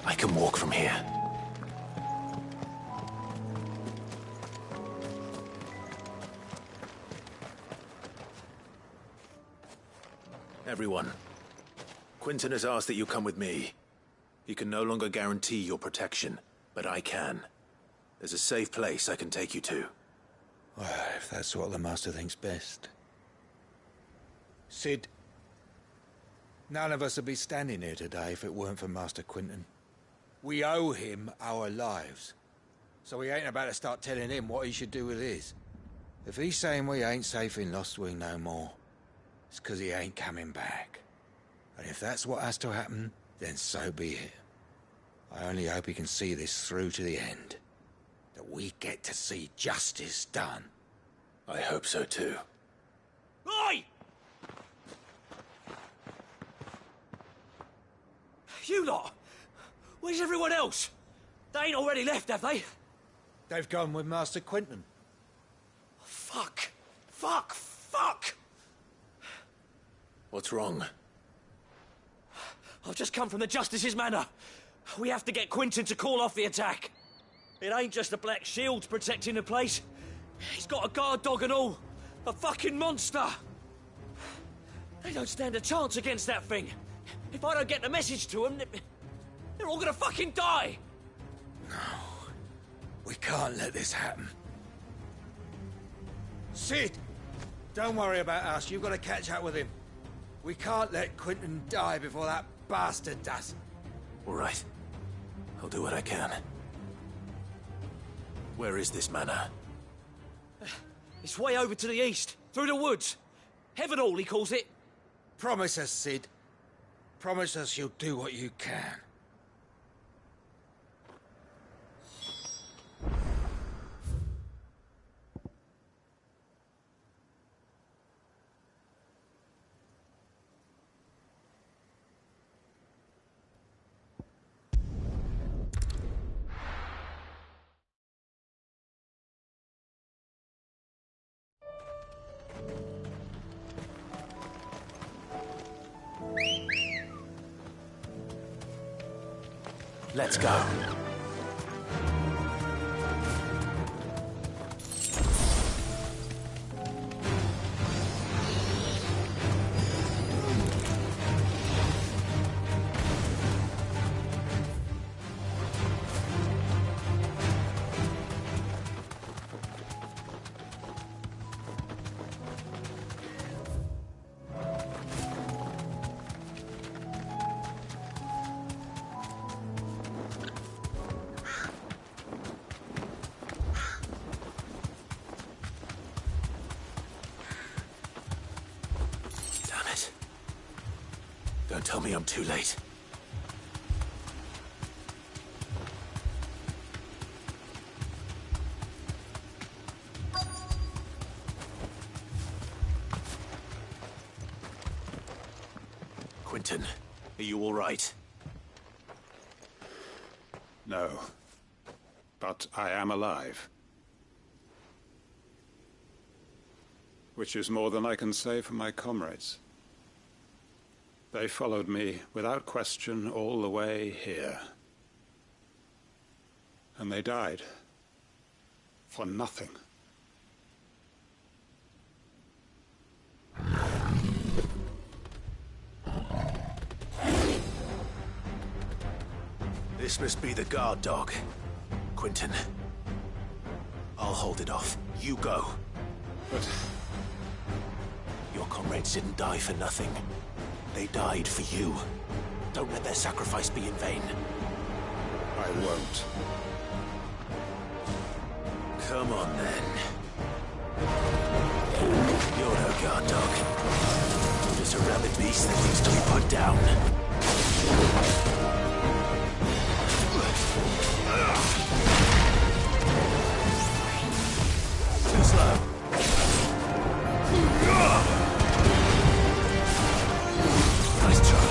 I can walk from here. Everyone. Quinton has asked that you come with me. He can no longer guarantee your protection, but I can. There's a safe place I can take you to. Well, if that's what the Master thinks best. Sid, none of us would be standing here today if it weren't for Master Quinton. We owe him our lives. So we ain't about to start telling him what he should do with his. If he's saying we ain't safe in Lostwing no more, it's 'cause he ain't coming back. And if that's what has to happen, then so be it. I only hope he can see this through to the end. That we get to see justice done. I hope so too. Oi! You lot! Where's everyone else? They ain't already left, have they? They've gone with Master Quinton. Fuck! Fuck! Fuck! What's wrong? I've just come from the Justice's Manor. We have to get Quinton to call off the attack. It ain't just the Black Shields protecting the place. He's got a guard dog and all. A fucking monster. They don't stand a chance against that thing. If I don't get the message to them, they're all gonna fucking die. We can't let this happen. Sid! Don't worry about us. You've got to catch up with him. We can't let Quinton die before that bastard does. All right. I'll do what I can. Where is this manor? It's way over to the east, through the woods. Heaven Hall, he calls it. Promise us, Sid. Promise us you'll do what you can. Let's go. Don't tell me I'm too late. Quinton, are you all right? No. But I am alive. Which is more than I can say for my comrades. They followed me without question all the way here. And they died. For nothing. This must be the guard dog. Quinton. I'll hold it off. You go. But... your comrades didn't die for nothing. They died for you. Don't let their sacrifice be in vain. I won't. Come on, then. You're no guard dog. You're just a rabid beast that needs to be put down. Too slow. Nice try.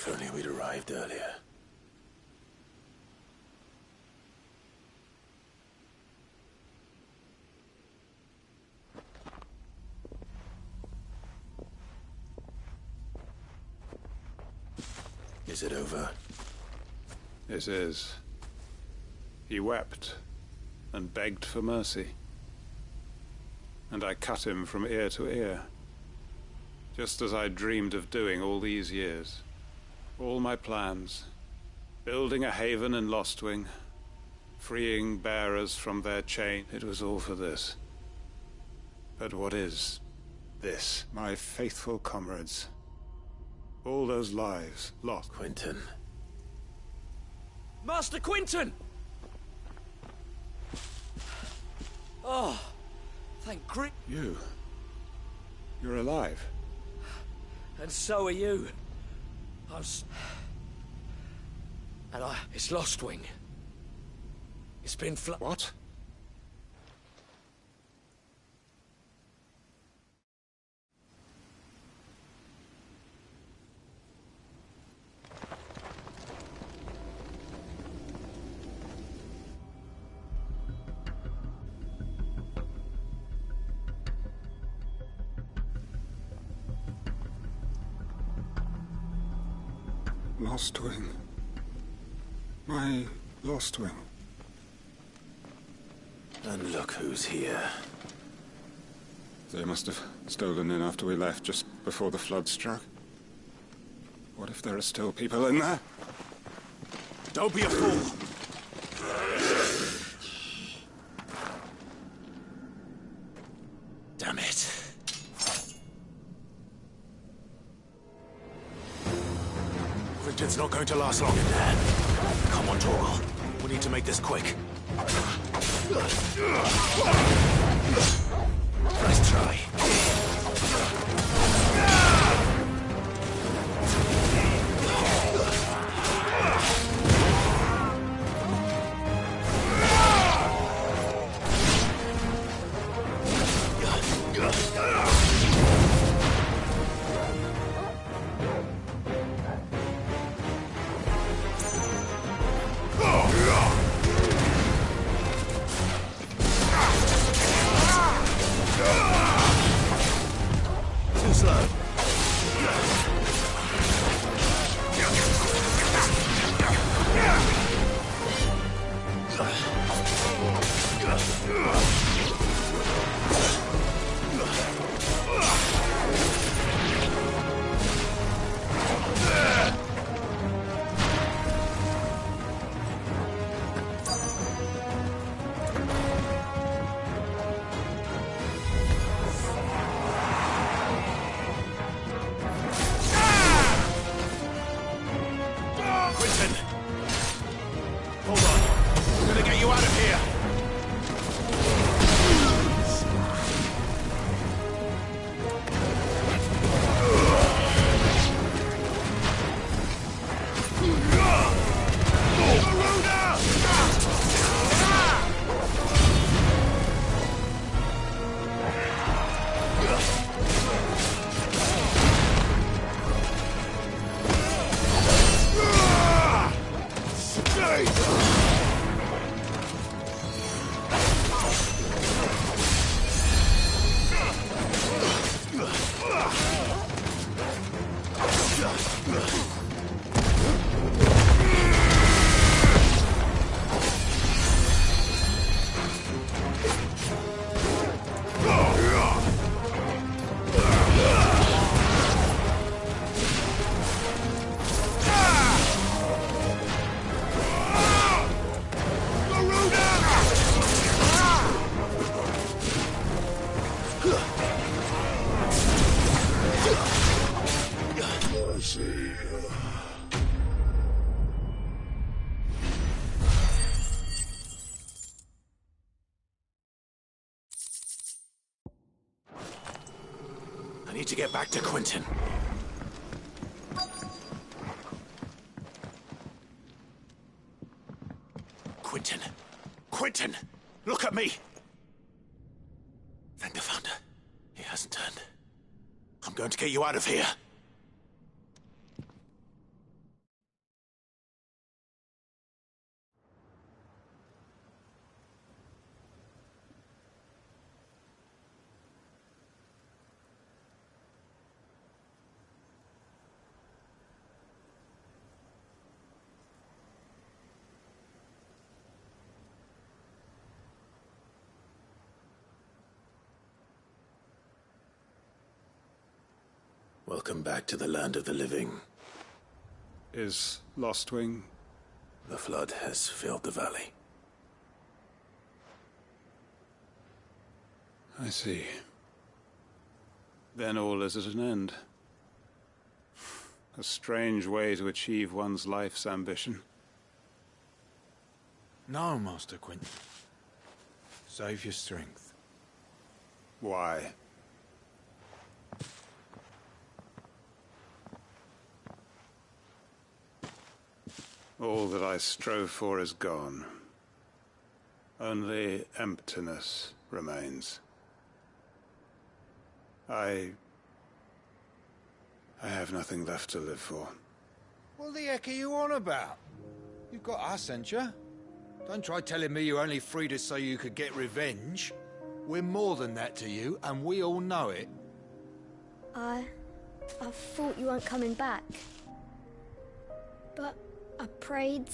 If only we'd arrived earlier. Is it over? It is. He wept and begged for mercy. And I cut him from ear to ear. Just as I dreamed of doing all these years. All my plans. Building a haven in Lostwing. Freeing bearers from their chain. It was all for this. But what is this? My faithful comrades. All those lives lost. Quentin. Master Quentin! Oh, thank Grit. You're alive. And so are you. It's Lostwing. It's been What? Lostwing. My Lostwing. And look who's here. They must have stolen in after we left, just before the flood struck. What if there are still people in there? Don't be a fool! Damn it. Quentin's not going to last long in there. Come on, Torgal. We need to make this quick. Nice try. I need to get back to Quentin. Quentin! Quentin! Look at me! Thank the Founder. He hasn't turned. I'm going to get you out of here. Welcome back to the land of the living. Is Lostwing? The flood has filled the valley. I see. Then all is at an end. A strange way to achieve one's life's ambition. No, Master Quinton. Save your strength. Why? All that I strove for is gone. Only emptiness remains. I have nothing left to live for. What the heck are you on about? You've got us, ain't you? Don't try telling me you only freed us so you could get revenge. We're more than that to you, and we all know it. I thought you weren't coming back. But I prayed,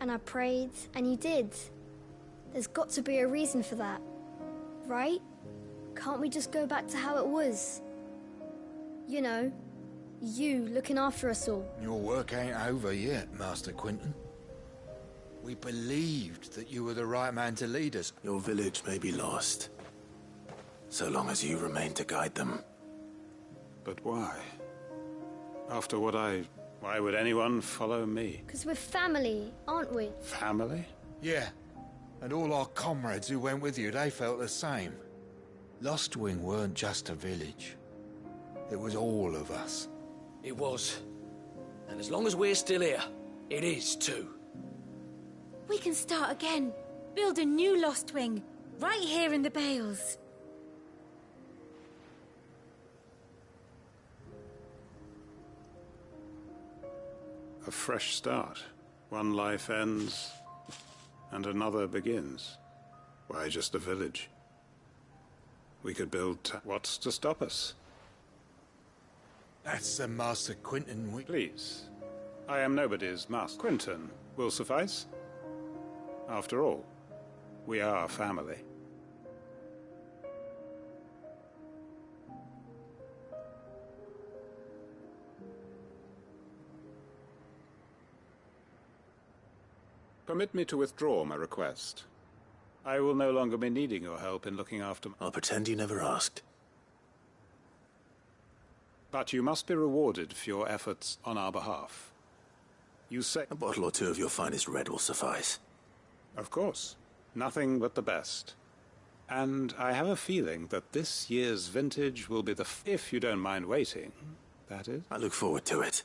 and you did. There's got to be a reason for that, right? Can't we just go back to how it was? You know, you looking after us all. Your work ain't over yet, Master Quinton. We believed that you were the right man to lead us. Your village may be lost, so long as you remain to guide them. But why? After what why would anyone follow me? Because we're family, aren't we? Family? Yeah. And all our comrades who went with you, they felt the same. Lostwing weren't just a village. It was all of us. It was. And as long as we're still here, it is too. We can start again. Build a new Lostwing, right here in the Bales. A fresh start. One life ends, and another begins. Why just a village? We could build what's to stop us? That's the Master Quinton we... Please. I am nobody's Master. Quinton will suffice. After all, we are family. Permit me to withdraw my request. I will no longer be needing your help in looking after... I'll pretend you never asked. But you must be rewarded for your efforts on our behalf. You say... A bottle or two of your finest red will suffice. Of course. Nothing but the best. And I have a feeling that this year's vintage will be if you don't mind waiting, that is. I look forward to it.